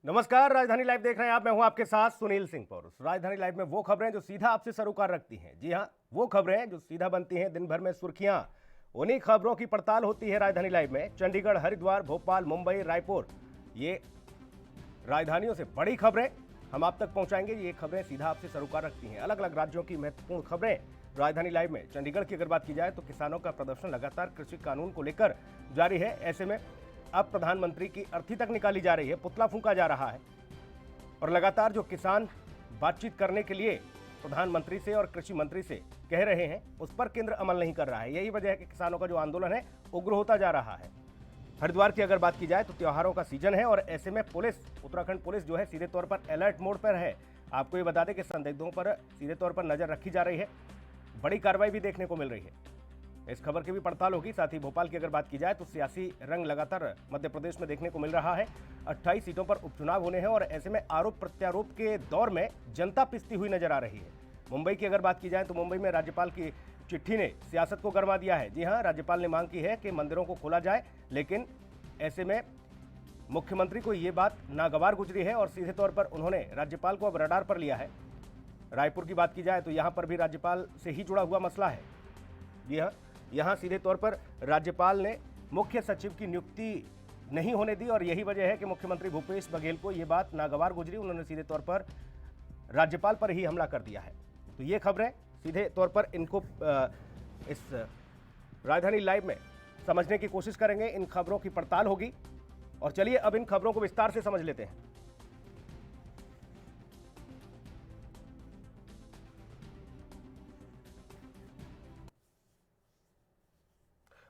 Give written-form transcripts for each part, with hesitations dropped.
नमस्कार, राजधानी लाइव देख रहे हैं आप। मैं हूं आपके साथ सुनील सिंह पौरुष। राजधानी लाइव में वो खबरें जो सीधा आपसे सरोकार रखती हैं। जी हां, वो खबरें जो सीधा बनती हैं दिन भर में सुर्खियां। उन्हीं खबरों की पड़ताल होती है राजधानी लाइव में। चंडीगढ़, हरिद्वार, भोपाल, मुंबई, रायपुर, ये राजधानियों से बड़ी खबरें हम आप तक पहुंचाएंगे। ये खबरें सीधा आपसे सरोकार रखती हैं। अलग अलग राज्यों की महत्वपूर्ण खबरें राजधानी लाइव में। चंडीगढ़ की अगर बात की जाए तो किसानों का प्रदर्शन लगातार कृषि कानून को लेकर जारी है। ऐसे में अब प्रधानमंत्री की अर्थी तक निकाली जा रही है, पुतला फूंका जा रहा है और लगातार जो किसान बातचीत करने के लिए प्रधानमंत्री से और कृषि मंत्री से कह रहे हैं उस पर केंद्र अमल नहीं कर रहा है। यही वजह है कि किसानों का जो आंदोलन है उग्र होता जा रहा है। हरिद्वार की अगर बात की जाए तो त्योहारों का सीजन है और ऐसे में पुलिस, उत्तराखंड पुलिस जो है सीधे तौर पर अलर्ट मोड पर है। आपको ये बता दें कि संदिग्धों पर सीधे तौर पर नजर रखी जा रही है। बड़ी कार्रवाई भी देखने को मिल रही है। इस खबर की भी पड़ताल होगी। साथ ही भोपाल की अगर बात की जाए तो सियासी रंग लगातार मध्य प्रदेश में देखने को मिल रहा है। 28 सीटों पर उपचुनाव होने हैं और ऐसे में आरोप प्रत्यारोप के दौर में जनता पिसती हुई नजर आ रही है। मुंबई की अगर बात की जाए तो मुंबई में राज्यपाल की चिट्ठी ने सियासत को गरमा दिया है। जी हां, राज्यपाल ने मांग की है कि मंदिरों को खोला जाए, लेकिन ऐसे में मुख्यमंत्री को ये बात नागवार गुजरी है और सीधे तौर पर उन्होंने राज्यपाल को अब रडार पर लिया है। रायपुर की बात की जाए तो यहां पर भी राज्यपाल से ही जुड़ा हुआ मसला है। जी हां, यहां सीधे तौर पर राज्यपाल ने मुख्य सचिव की नियुक्ति नहीं होने दी और यही वजह है कि मुख्यमंत्री भूपेश बघेल को यह बात नागवार गुजरी। उन्होंने सीधे तौर पर राज्यपाल पर ही हमला कर दिया है। तो ये खबरें सीधे तौर पर इनको इस राजधानी लाइव में समझने की कोशिश करेंगे। इन खबरों की पड़ताल होगी और चलिए अब इन खबरों को विस्तार से समझ लेते हैं।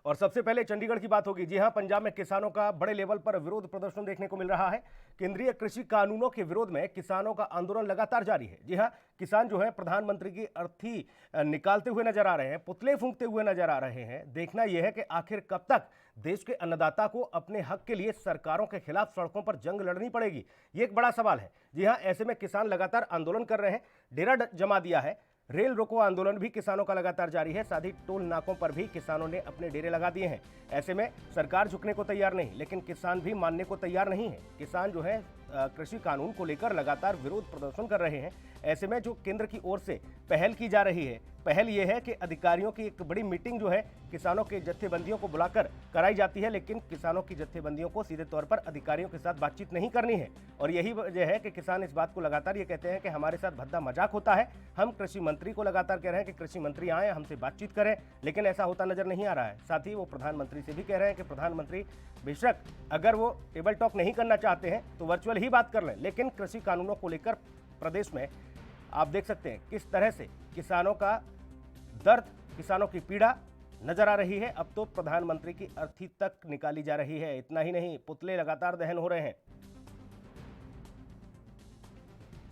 और सबसे पहले चंडीगढ़ की बात होगी। जी हां, पंजाब में किसानों का बड़े लेवल पर विरोध प्रदर्शन देखने को मिल रहा है। केंद्रीय कृषि कानूनों के विरोध में किसानों का आंदोलन लगातार जारी है। जी हां, किसान जो है प्रधानमंत्री की अर्थी निकालते हुए नजर आ रहे हैं, पुतले फूंकते हुए नजर आ रहे हैं। देखना यह है कि आखिर कब तक देश के अन्नदाता को अपने हक के लिए सरकारों के खिलाफ सड़कों पर जंग लड़नी पड़ेगी, ये एक बड़ा सवाल है। जी हां, ऐसे में किसान लगातार आंदोलन कर रहे हैं, डेरा जमा दिया है। रेल रोको आंदोलन भी किसानों का लगातार जारी है। साथ ही टोल नाकों पर भी किसानों ने अपने डेरे लगा दिए हैं। ऐसे में सरकार झुकने को तैयार नहीं, लेकिन किसान भी मानने को तैयार नहीं है। किसान जो है कृषि कानून को लेकर लगातार विरोध प्रदर्शन कर रहे हैं। ऐसे में जो केंद्र की ओर से पहल की जा रही है, पहल यह है कि अधिकारियों की एक बड़ी मीटिंग जो है किसानों के जत्थेबंदियों को बुलाकर कराई जाती है, लेकिन किसानों की जत्थेबंदियों को सीधे तौर पर अधिकारियों के साथ बातचीत नहीं करनी है। और यही वजह है कि किसान इस बात को लगातार ये कहते हैं कि हमारे साथ भद्दा मजाक होता है। हम कृषि मंत्री को लगातार कह रहे हैं कि कृषि मंत्री आए, हमसे बातचीत करें, लेकिन ऐसा होता नजर नहीं आ रहा है। साथ ही वो प्रधानमंत्री से भी कह रहे हैं कि प्रधानमंत्री बेशक अगर वो टेबल टॉक नहीं करना चाहते हैं तो वर्चुअल ही बात कर लें, लेकिन कृषि कानूनों को लेकर प्रदेश में आप देख सकते हैं किस तरह से किसानों का दर्द, किसानों की पीड़ा नजर आ रही है। अब तो प्रधानमंत्री की अर्थी तक निकाली जा रही है। इतना ही नहीं, पुतले लगातार दहन हो रहे हैं।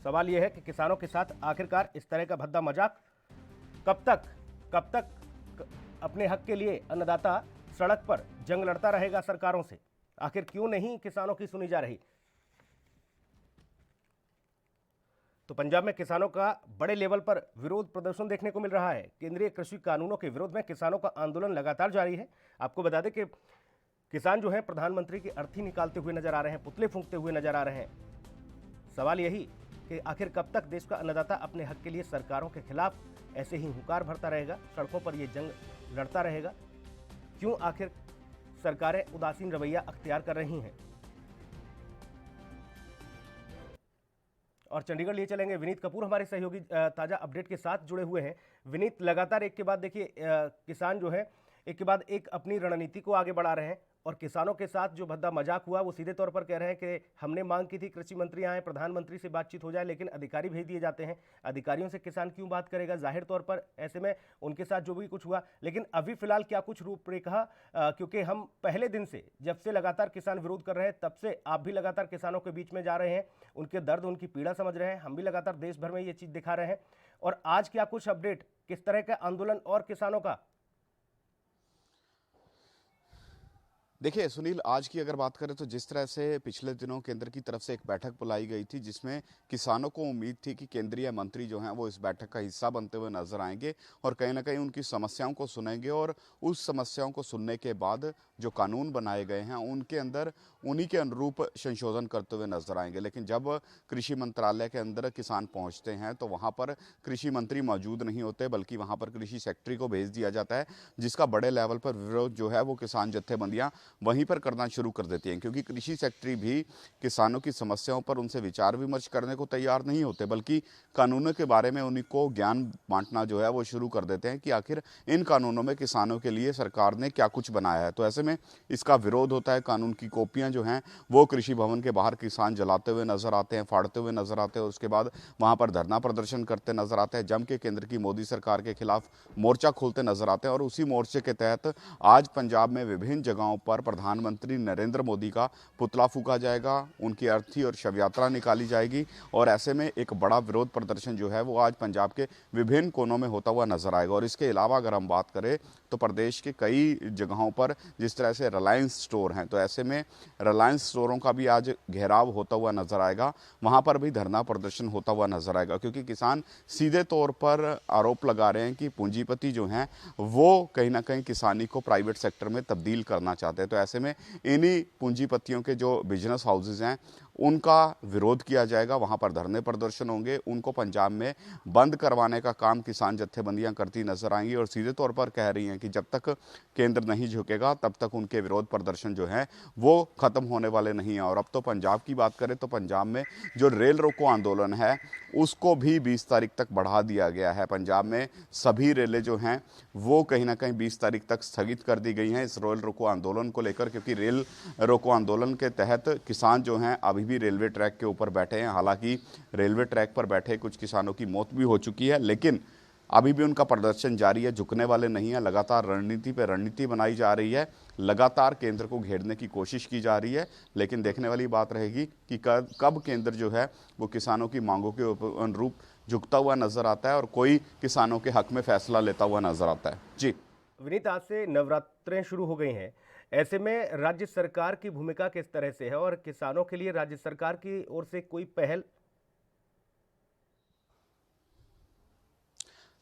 सवाल यह है कि किसानों के साथ आखिरकार इस तरह का भद्दा मजाक कब तक अपने हक के लिए अन्नदाता सड़क पर जंग लड़ता रहेगा सरकारों से? आखिर क्यों नहीं किसानों की सुनी जा रही? तो पंजाब में किसानों का बड़े लेवल पर विरोध प्रदर्शन देखने को मिल रहा है। केंद्रीय कृषि कानूनों के विरोध में किसानों का आंदोलन लगातार जारी है। आपको बता दें कि किसान जो है प्रधानमंत्री की अर्थी निकालते हुए नजर आ रहे हैं, पुतले फूंकते हुए नजर आ रहे हैं। सवाल यही कि आखिर कब तक देश का अन्नदाता अपने हक के लिए सरकारों के खिलाफ ऐसे ही हुंकार भरता रहेगा, सड़कों पर यह जंग लड़ता रहेगा? क्यों आखिर सरकारें उदासीन रवैया अख्तियार कर रही हैं? और चंडीगढ़ लिए चलेंगे विनीत कपूर, हमारे सहयोगी ताजा अपडेट के साथ जुड़े हुए हैं। विनीत, लगातार एक के बाद देखिए किसान जो है एक के बाद एक अपनी रणनीति को आगे बढ़ा रहे हैं और किसानों के साथ जो भद्दा मजाक हुआ वो सीधे तौर पर कह रहे हैं कि हमने मांग की थी कृषि मंत्री आए, प्रधानमंत्री से बातचीत हो जाए, लेकिन अधिकारी भेज दिए जाते हैं। अधिकारियों से किसान क्यों बात करेगा? जाहिर तौर पर ऐसे में उनके साथ जो भी कुछ हुआ, लेकिन अभी फिलहाल क्या कुछ रूपरेखा, क्योंकि हम पहले दिन से जब से लगातार किसान विरोध कर रहे हैं तब से आप भी लगातार किसानों के बीच में जा रहे हैं, उनके दर्द, उनकी पीड़ा समझ रहे हैं। हम भी लगातार देश भर में ये चीज दिखा रहे हैं। और आज क्या कुछ अपडेट, किस तरह का आंदोलन और किसानों का? देखिए सुनील, आज की अगर बात करें तो जिस तरह से पिछले दिनों केंद्र की तरफ से एक बैठक बुलाई गई थी, जिसमें किसानों को उम्मीद थी कि केंद्रीय मंत्री जो हैं वो इस बैठक का हिस्सा बनते हुए नजर आएंगे और कहीं ना कहीं उनकी समस्याओं को सुनेंगे और उस समस्याओं को सुनने के बाद जो कानून बनाए गए हैं उनके अंदर उन्हीं के अनुरूप संशोधन करते हुए नजर आएंगे। लेकिन जब कृषि मंत्रालय के अंदर किसान पहुंचते हैं तो वहां पर कृषि मंत्री मौजूद नहीं होते, बल्कि वहां पर कृषि सेक्रेटरी को भेज दिया जाता है, जिसका बड़े लेवल पर विरोध जो है वो किसान जत्थेबंदियां वहीं पर करना शुरू कर देती हैं, क्योंकि कृषि सेक्रेटरी भी किसानों की समस्याओं पर उनसे विचार विमर्श करने को तैयार नहीं होते, बल्कि कानूनों के बारे में उन्हीं को ज्ञान बांटना जो है वो शुरू कर देते हैं कि आखिर इन कानूनों में किसानों के लिए सरकार ने क्या कुछ बनाया है। तो ऐसे में इसका विरोध होता है। कानून की कॉपियां जो हैं वो कृषि भवन के बाहर किसान जलाते हुए नजर आते हैं, फाड़ते हुए नजर आते हैं और उसके बाद वहां पर धरना प्रदर्शन करते नजर आते हैं, जम के केंद्र की मोदी सरकार के खिलाफ मोर्चा खोलते नजर आते हैं। और उसी मोर्चे के तहत आज पंजाब में विभिन्न जगहों पर प्रधानमंत्री नरेंद्र मोदी का पुतला फूंका जाएगा, उनकी अर्थी और शव यात्रा निकाली जाएगी और ऐसे में एक बड़ा विरोध प्रदर्शन जो है वो आज पंजाब के विभिन्न कोनों में होता हुआ नजर आएगा। और इसके अलावा अगर हम बात करें तो प्रदेश के कई जगहों पर जिस तरह से रिलायंस स्टोर हैं, तो ऐसे में रिलायंस स्टोरों का भी आज घेराव होता हुआ नजर आएगा, वहां पर भी धरना प्रदर्शन होता हुआ नजर आएगा, क्योंकि किसान सीधे तौर पर आरोप लगा रहे हैं कि पूंजीपति जो हैं वो कहीं ना कहीं किसानी को प्राइवेट सेक्टर में तब्दील करना चाहते हैं। तो ऐसे में इन्हीं पूंजीपतियों के जो बिजनेस हाउसेज हैं उनका विरोध किया जाएगा, वहां पर धरने प्रदर्शन होंगे, उनको पंजाब में बंद करवाने का काम किसान जत्थेबंदियां करती नजर आएंगी और सीधे तौर पर कह रही हैं कि जब तक केंद्र नहीं झुकेगा तब तक उनके विरोध प्रदर्शन जो हैं वो खत्म होने वाले नहीं हैं। और अब तो पंजाब की बात करें तो पंजाब में जो रेल रोको आंदोलन है उसको भी 20 तारीख तक बढ़ा दिया गया है। पंजाब में सभी रेलें जो हैं वो कहीं ना कहीं 20 तारीख तक स्थगित कर दी गई हैं इस रेल रोको आंदोलन को लेकर, क्योंकि रेल रोको आंदोलन के तहत किसान जो हैं अभी भी रेलवे ट्रैक के ऊपर बैठे हैं। हालांकि रेलवे ट्रैक पर बैठे कुछ किसानों की मौत भी हो चुकी है, लेकिन अभी भी उनका प्रदर्शन जारी है, झुकने वाले नहीं है। लगातार रणनीति पे रणनीति बनाई जा रही है, लगातार केंद्र को घेरने की कोशिश की जा रही है, लेकिन देखने वाली बात रहेगी कि कब केंद्र जो है वो किसानों की मांगों के अनुरूप झुकता हुआ नजर आता है और कोई किसानों के हक में फैसला लेता हुआ नजर आता है। जी विनीत, आज से नवरात्रें शुरू हो गई हैं। ऐसे में राज्य सरकार की भूमिका किस तरह से है और किसानों के लिए राज्य सरकार की ओर से कोई पहल?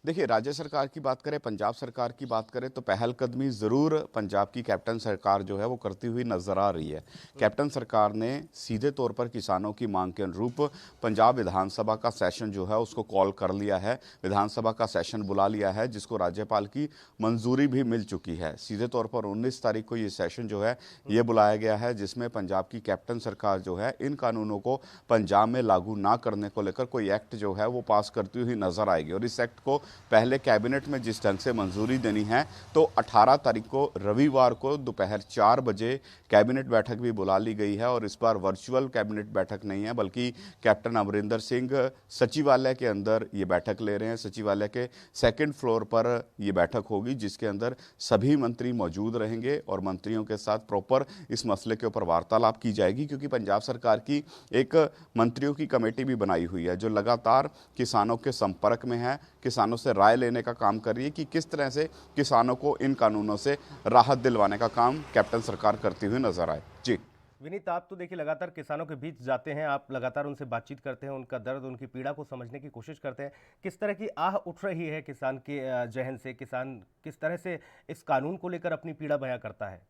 देखिए, राज्य सरकार की बात करें, पंजाब सरकार की बात करें तो पहलकदमी ज़रूर पंजाब की कैप्टन सरकार जो है वो करती हुई नजर आ रही है। कैप्टन सरकार ने सीधे तौर पर किसानों की मांग के अनुरूप पंजाब विधानसभा का सेशन जो है उसको कॉल कर लिया है, विधानसभा का सेशन बुला लिया है, जिसको राज्यपाल की मंजूरी भी मिल चुकी है। सीधे तौर पर 19 तारीख को ये सेशन जो है ये बुलाया गया है, जिसमें पंजाब की कैप्टन सरकार जो है इन कानूनों को पंजाब में लागू ना करने को लेकर कोई एक्ट जो है वो पास करती हुई नजर आएगी। और इस एक्ट को पहले कैबिनेट में जिस ढंग से मंजूरी देनी है तो 18 तारीख को रविवार को दोपहर 4 बजे कैबिनेट बैठक भी बुला ली गई है। और इस बार वर्चुअल कैबिनेट बैठक नहीं है, बल्कि कैप्टन अमरिंदर सिंह सचिवालय के अंदर ये बैठक ले रहे हैं। सचिवालय के सेकंड फ्लोर पर ये बैठक होगी, जिसके अंदर सभी मंत्री मौजूद रहेंगे और मंत्रियों के साथ प्रॉपर इस मसले के ऊपर वार्तालाप की जाएगी, क्योंकि पंजाब सरकार की एक मंत्रियों की कमेटी भी बनाई हुई है जो लगातार किसानों के संपर्क में है, किसानों से राय लेने का काम कर रही है कि किस तरह से किसानों को इन कानूनों से राहत दिलवाने का काम कैप्टन सरकार करती हुई नजर आए। जी विनीत, आप तो देखिए लगातार किसानों के बीच जाते हैं, आप लगातार उनसे बातचीत करते हैं, उनका दर्द, उनकी पीड़ा को समझने की कोशिश करते हैं। किस तरह की आह उठ रही है किसान के जहन से? किसान किस तरह से इस कानून को लेकर अपनी पीड़ा बयां करता है?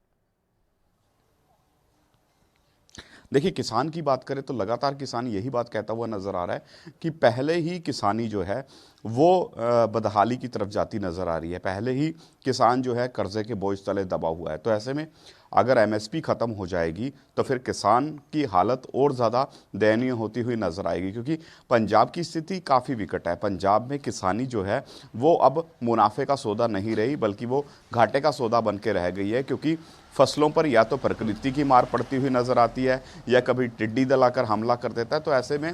देखिए, किसान की बात करें तो लगातार किसान यही बात कहता हुआ नजर आ रहा है कि पहले ही किसानी जो है वो बदहाली की तरफ जाती नजर आ रही है। पहले ही किसान जो है कर्जे के बोझ तले दबा हुआ है। तो ऐसे में अगर एमएसपी खत्म हो जाएगी तो फिर किसान की हालत और ज़्यादा दयनीय होती हुई नजर आएगी, क्योंकि पंजाब की स्थिति काफ़ी विकट है। पंजाब में किसानी जो है वो अब मुनाफे का सौदा नहीं रही, बल्कि वो घाटे का सौदा बन के रह गई है, क्योंकि फसलों पर या तो प्रकृति की मार पड़ती हुई नजर आती है या कभी टिड्डी दल आकर हमला कर देता है। तो ऐसे में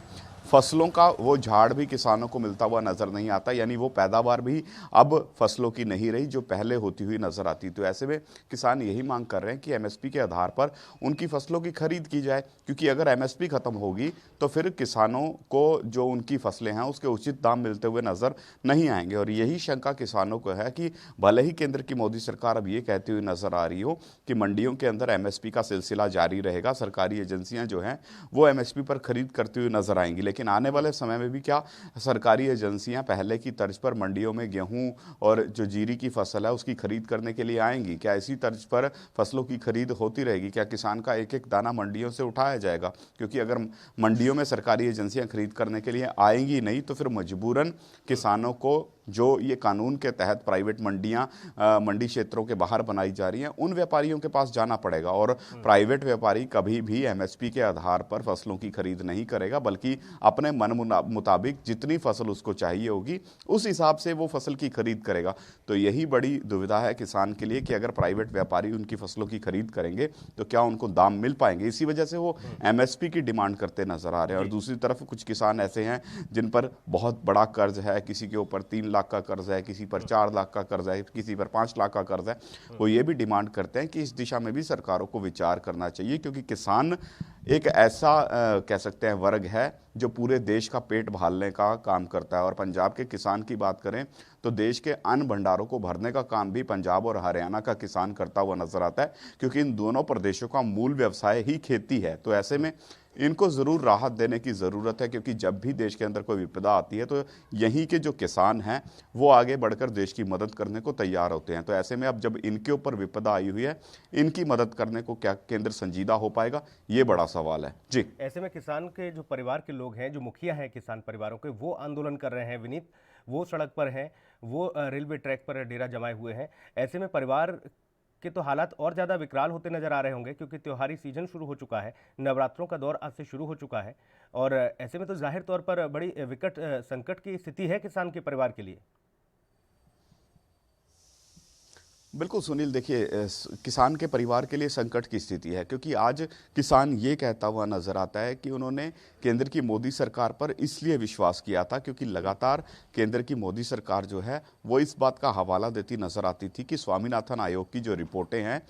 फसलों का वो झाड़ भी किसानों को मिलता हुआ नजर नहीं आता, यानी वो पैदावार भी अब फसलों की नहीं रही जो पहले होती हुई नजर आती। तो ऐसे में किसान यही मांग कर रहे हैं कि एमएसपी के आधार पर उनकी फसलों की खरीद की जाए, क्योंकि अगर एमएसपी खत्म होगी तो फिर किसानों को जो उनकी फसलें हैं उसके उचित दाम मिलते हुए नजर नहीं आएंगे। और यही शंका किसानों को है कि भले ही केंद्र की मोदी सरकार अब ये कहती हुई नजर आ रही हो कि मंडियों के अंदर एमएसपी का सिलसिला जारी रहेगा, सरकारी एजेंसियां जो हैं वो एमएसपी पर खरीद करती हुई नजर आएंगी, लेकिन आने वाले समय में भी क्या सरकारी एजेंसियां पहले की तर्ज पर मंडियों में गेहूं और जो जीरी की फसल है उसकी खरीद करने के लिए आएंगी? क्या इसी तर्ज पर फसलों की खरीद होती रहेगी? क्या किसान का एक एक दाना मंडियों से उठाया जाएगा? क्योंकि अगर मंडियों में सरकारी एजेंसियां खरीद करने के लिए आएंगी नहीं तो फिर मजबूरन किसानों को जो ये कानून के तहत प्राइवेट मंडियां मंडी क्षेत्रों के बाहर बनाई जा रही हैं उन व्यापारियों के पास जाना पड़ेगा। और प्राइवेट व्यापारी कभी भी एमएसपी के आधार पर फसलों की खरीद नहीं करेगा, बल्कि अपने मन मुताबिक जितनी फसल उसको चाहिए होगी उस हिसाब से वो फसल की खरीद करेगा। तो यही बड़ी दुविधा है किसान के लिए कि अगर प्राइवेट व्यापारी उनकी फसलों की खरीद करेंगे तो क्या उनको दाम मिल पाएंगे। इसी वजह से वो एमएसपी की डिमांड करते नजर आ रहे हैं। और दूसरी तरफ कुछ किसान ऐसे हैं जिन पर बहुत बड़ा कर्ज है, किसी के ऊपर 3 लाख का कर्ज है, किसी पर 4 लाख का कर्ज है, किसी पर 5 लाख का कर्ज है। वो ये भी डिमांड करते हैं कि इस दिशा में भी सरकारों को विचार करना चाहिए, क्योंकि किसान एक ऐसा कह सकते हैं वर्ग है जो पूरे देश का पेट पालने का काम करता है। और पंजाब के किसान की बात करें तो देश के अन्न भंडारों को भरने का काम भी पंजाब और हरियाणा का किसान करता हुआ नजर आता है, क्योंकि इन दोनों प्रदेशों का मूल व्यवसाय ही खेती है। तो ऐसे में इनको जरूर राहत देने की जरूरत है, क्योंकि जब भी देश के अंदर कोई विपदा आती है तो यहीं के जो किसान हैं वो आगे बढ़कर देश की मदद करने को तैयार होते हैं। तो ऐसे में अब जब इनके ऊपर विपदा आई हुई है, इनकी मदद करने को क्या केंद्र संजीदा हो पाएगा, ये बड़ा सवाल है। जी, ऐसे में किसान के जो परिवार के लोग हैं, जो मुखिया हैं किसान परिवारों के, वो आंदोलन कर रहे हैं विनीत, वो सड़क पर हैं, वो रेलवे ट्रैक पर डेरा जमाए हुए हैं। ऐसे में परिवार के तो हालात और ज़्यादा विकराल होते नजर आ रहे होंगे, क्योंकि त्योहारी सीजन शुरू हो चुका है, नवरात्रों का दौर आज से शुरू हो चुका है। और ऐसे में तो जाहिर तौर पर बड़ी विकट संकट की स्थिति है किसान के परिवार के लिए। बिल्कुल सुनील, देखिए किसान के परिवार के लिए संकट की स्थिति है, क्योंकि आज किसान ये कहता हुआ नजर आता है कि उन्होंने केंद्र की मोदी सरकार पर इसलिए विश्वास किया था क्योंकि लगातार केंद्र की मोदी सरकार जो है वो इस बात का हवाला देती नजर आती थी कि स्वामीनाथन आयोग की जो रिपोर्टें हैं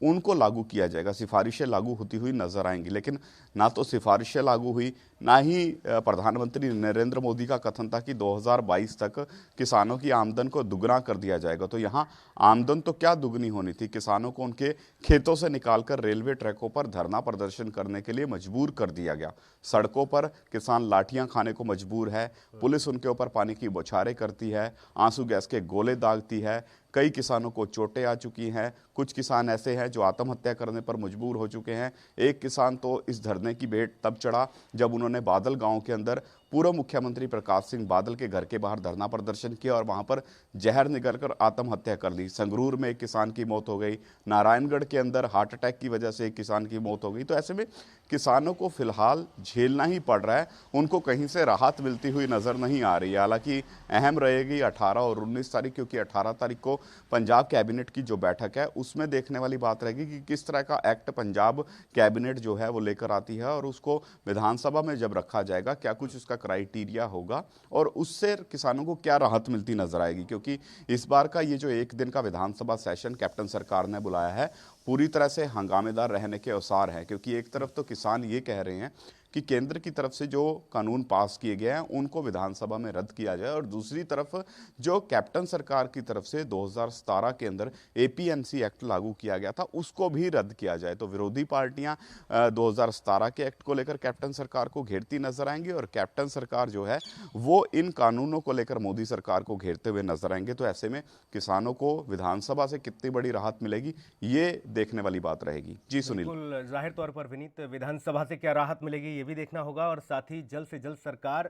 उनको लागू किया जाएगा, सिफारिशें लागू होती हुई नजर आएंगी। लेकिन ना तो सिफारिशें लागू हुई, ना ही प्रधानमंत्री नरेंद्र मोदी का कथन था कि 2022 तक किसानों की आमदन को दुगना कर दिया जाएगा। तो यहाँ आमदन तो क्या दुगनी होनी थी, किसानों को उनके खेतों से निकालकर रेलवे ट्रैकों पर धरना प्रदर्शन करने के लिए मजबूर कर दिया गया। सड़कों पर किसान लाठियां खाने को मजबूर है, पुलिस उनके ऊपर पानी की बौछारें करती है, आंसू गैस के गोले दागती है, कई किसानों को चोटें आ चुकी हैं, कुछ किसान ऐसे हैं जो आत्महत्या करने पर मजबूर हो चुके हैं। एक किसान तो इस धरने की भेंट तब चढ़ा जब उन्होंने बादल गांव के अंदर पूर्व मुख्यमंत्री प्रकाश सिंह बादल के घर के बाहर धरना प्रदर्शन किया और वहां पर जहर निगलकर आत्महत्या कर ली। संगरूर में एक किसान की मौत हो गई, नारायणगढ़ के अंदर हार्ट अटैक की वजह से एक किसान की मौत हो गई। तो ऐसे में किसानों को फिलहाल झेलना ही पड़ रहा है, उनको कहीं से राहत मिलती हुई नजर नहीं आ रही है। हालांकि अहम रहेगी 18 और 19 तारीख, क्योंकि 18 तारीख को पंजाब कैबिनेट की जो बैठक है उसमें देखने वाली बात रहेगी कि किस तरह का एक्ट पंजाब कैबिनेट जो है वो लेकर आती है, और उसको विधानसभा में जब रखा जाएगा क्या कुछ उसका क्राइटेरिया होगा और उससे किसानों को क्या राहत मिलती नजर आएगी। क्योंकि इस बार का ये जो एक दिन का विधानसभा सेशन कैप्टन सरकार ने बुलाया है पूरी तरह से हंगामेदार रहने के औसार हैं, क्योंकि एक तरफ तो किसान ये कह रहे हैं कि केंद्र की तरफ से जो कानून पास किए गए हैं उनको विधानसभा में रद्द किया जाए, और दूसरी तरफ जो कैप्टन सरकार की तरफ से 2017 के अंदर एपीएमसी एक्ट लागू किया गया था उसको भी रद्द किया जाए। तो विरोधी पार्टियां 2017 के एक्ट को लेकर कैप्टन सरकार को घेरती नजर आएंगी, और कैप्टन सरकार जो है वो इन कानूनों को लेकर मोदी सरकार को घेरते हुए नजर आएंगे। तो ऐसे में किसानों को विधानसभा से कितनी बड़ी राहत मिलेगी ये देखने वाली बात रहेगी। जी सुनील। बिल्कुल, जाहिर तौर पर विनीत, विधानसभा से क्या राहत मिलेगी ये भी देखना होगा, और साथ ही जल्द से जल्द सरकार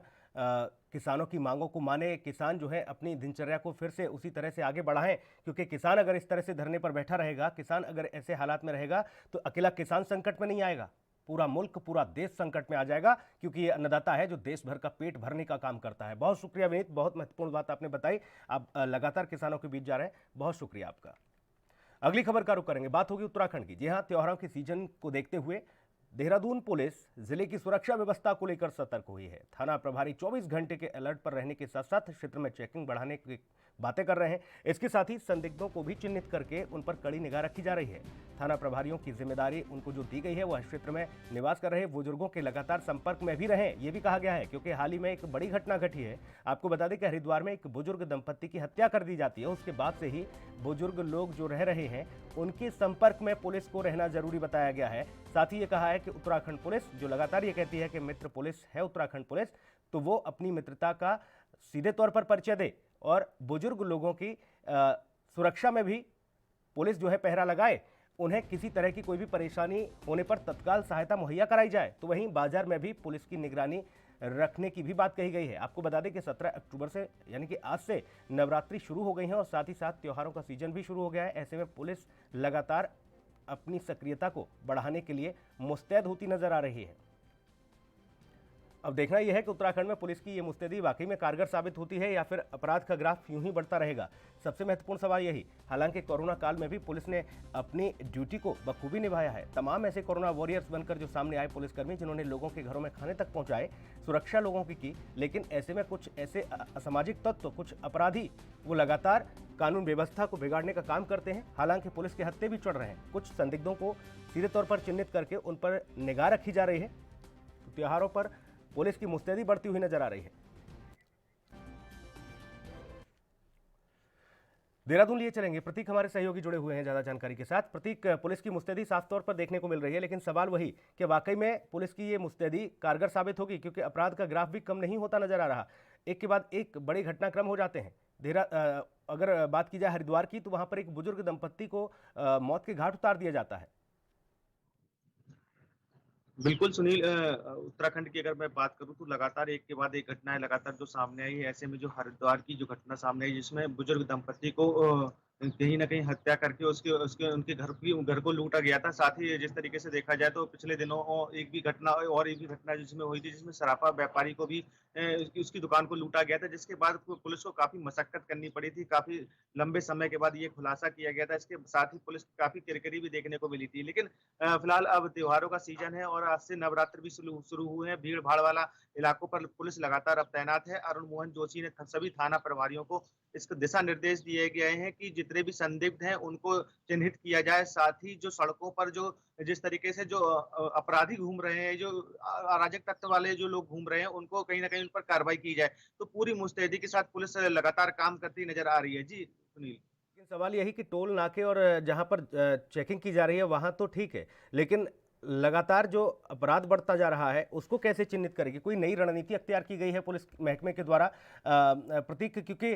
किसानों की मांगों को माने, किसान जो है अपनी दिनचर्या को फिर से उसी तरह से आगे बढ़ाएं। क्योंकि किसान अगर इस तरह से धरने पर बैठा रहेगा, किसान अगर ऐसे हालात में रहेगा, तो अकेला किसान संकट में नहीं आएगा, पूरा मुल्क, पूरा देश संकट में आ जाएगा, क्योंकि ये अन्नदाता है जो देश भर का पेट भरने का काम करता है। बहुत शुक्रिया विनीत, बहुत महत्वपूर्ण बात आपने बताई। आप लगातार किसानों के बीच जा रहे हैं, बहुत शुक्रिया आपका। अगली खबर का रुख करेंगे, बात होगी उत्तराखंड की। जी हां, त्योहारों के सीजन को देखते हुए देहरादून पुलिस जिले की सुरक्षा व्यवस्था को लेकर सतर्क हुई है। थाना प्रभारी 24 घंटे के अलर्ट पर रहने के साथ साथ क्षेत्र में चेकिंग बढ़ाने की बातें कर रहे हैं। इसके साथ ही संदिग्धों को भी चिन्हित करके उन पर कड़ी निगाह रखी जा रही है। थाना प्रभारियों की जिम्मेदारी उनको जो दी गई है वह क्षेत्र में निवास कर रहे बुजुर्गों के लगातार संपर्क में भी रहें, ये भी कहा गया है, क्योंकि हाल ही में एक बड़ी घटना घटी है। आपको बता दें कि हरिद्वार में एक बुजुर्ग दंपत्ति की हत्या कर दी जाती है। उसके बाद से ही बुजुर्ग लोग जो रह रहे हैं उनके संपर्क में पुलिस को रहना जरूरी बताया गया है। साथ ही ये कहा है कि उत्तराखंड पुलिस जो लगातार ये कहती है कि मित्र पुलिस है उत्तराखंड पुलिस, तो वो अपनी मित्रता का सीधे तौर पर परिचय दे और बुजुर्ग लोगों की सुरक्षा में भी पुलिस जो है पहरा लगाए, उन्हें किसी तरह की कोई भी परेशानी होने पर तत्काल सहायता मुहैया कराई जाए। तो वहीं बाजार में भी पुलिस की निगरानी रखने की भी बात कही गई है। आपको बता दें कि 17 अक्टूबर से यानी कि आज से नवरात्रि शुरू हो गई है और साथ ही साथ त्योहारों का सीजन भी शुरू हो गया है। ऐसे में पुलिस लगातार अपनी सक्रियता को बढ़ाने के लिए मुस्तैद होती नजर आ रही है। अब देखना यह है कि उत्तराखंड में पुलिस की ये मुस्तैदी वाकई में कारगर साबित होती है या फिर अपराध का ग्राफ यूं ही बढ़ता रहेगा। सबसे महत्वपूर्ण सवाल यही। हालांकि कोरोना काल में भी पुलिस ने अपनी ड्यूटी को बखूबी निभाया है। तमाम ऐसे कोरोना वॉरियर्स बनकर जो सामने आए पुलिसकर्मी, जिन्होंने लोगों के घरों में खाने तक पहुंचाए, सुरक्षा लोगों की। लेकिन ऐसे में कुछ ऐसे असामाजिक तत्व, कुछ अपराधी, वो लगातार कानून व्यवस्था को बिगाड़ने का काम करते हैं। हालांकि पुलिस के हत्थे भी चढ़ रहे हैं। कुछ संदिग्धों को सीधे तौर पर चिन्हित करके उन पर निगाह रखी जा रही है। तो त्योहारों पर पुलिस की मुस्तैदी बढ़ती हुई नजर आ रही है। देहरादून लिए चलेंगे, प्रतीक हमारे सहयोगी जुड़े हुए हैं ज्यादा जानकारी के साथ। प्रतीक, पुलिस की मुस्तैदी साफ तौर पर देखने को मिल रही है, लेकिन सवाल वही कि वाकई में पुलिस की ये मुस्तैदी कारगर साबित होगी, क्योंकि अपराध का ग्राफ भी कम नहीं होता नजर आ रहा। एक के बाद एक बड़े घटनाक्रम हो जाते हैं। अगर बात की जाए हरिद्वार की, तो वहां पर एक बुजुर्ग दंपत्ति को मौत के घाट उतार दिया जाता है। बिल्कुल सुनील, उत्तराखंड की अगर मैं बात करूं तो लगातार एक के बाद एक घटनाएं लगातार जो सामने आई है। ऐसे में जो हरिद्वार की जो घटना सामने आई, जिसमें बुजुर्ग दंपति को कहीं न कहीं हत्या करके उसके उसके उनके घर को लूटा गया था। साथ ही जिस तरीके से देखा जाए तो पिछले दिनों एक भी घटना जिसमें हुई थी, जिसमें सराफा व्यापारी को भी उसकी दुकान को लूटा गया था, जिसके बाद पुलिस को काफी मशक्कत करनी पड़ी थी। काफी लंबे समय के बाद ये खुलासा किया गया था। इसके साथ ही पुलिस की काफी किरकिरी भी देखने को मिली थी। लेकिन फिलहाल अब त्योहारों का सीजन है और आज से नवरात्र भी शुरू हुए हैं। भीड़ भाड़ वाला इलाकों पर पुलिस लगातार अब तैनात है। अरुण मोहन जोशी ने सभी थाना प्रभारियों को इसके दिशा निर्देश दिए गए हैं कि जितने भी संदिग्ध हैं उनको चिन्हित किया जाए। साथ ही जो सड़कों पर जो जिस तरीके से जो अपराधी घूम रहे हैं, जो अराजक तत्व वाले जो लोग घूम रहे हैं, उनको कहीं ना कहीं उन पर कार्रवाई की जाए। तो पूरी मुस्तैदी के साथ पुलिस लगातार काम करती नजर आ रही है। जी सुनील। लेकिन सवाल यही कि टोल नाके और जहां पर चेकिंग की जा रही है वहां तो ठीक है, लेकिन लगातार जो अपराध बढ़ता जा रहा है उसको कैसे चिन्हित करेगी? कोई नई रणनीति अख्तियार की गई है पुलिस महकमे के द्वारा, प्रतीक? क्योंकि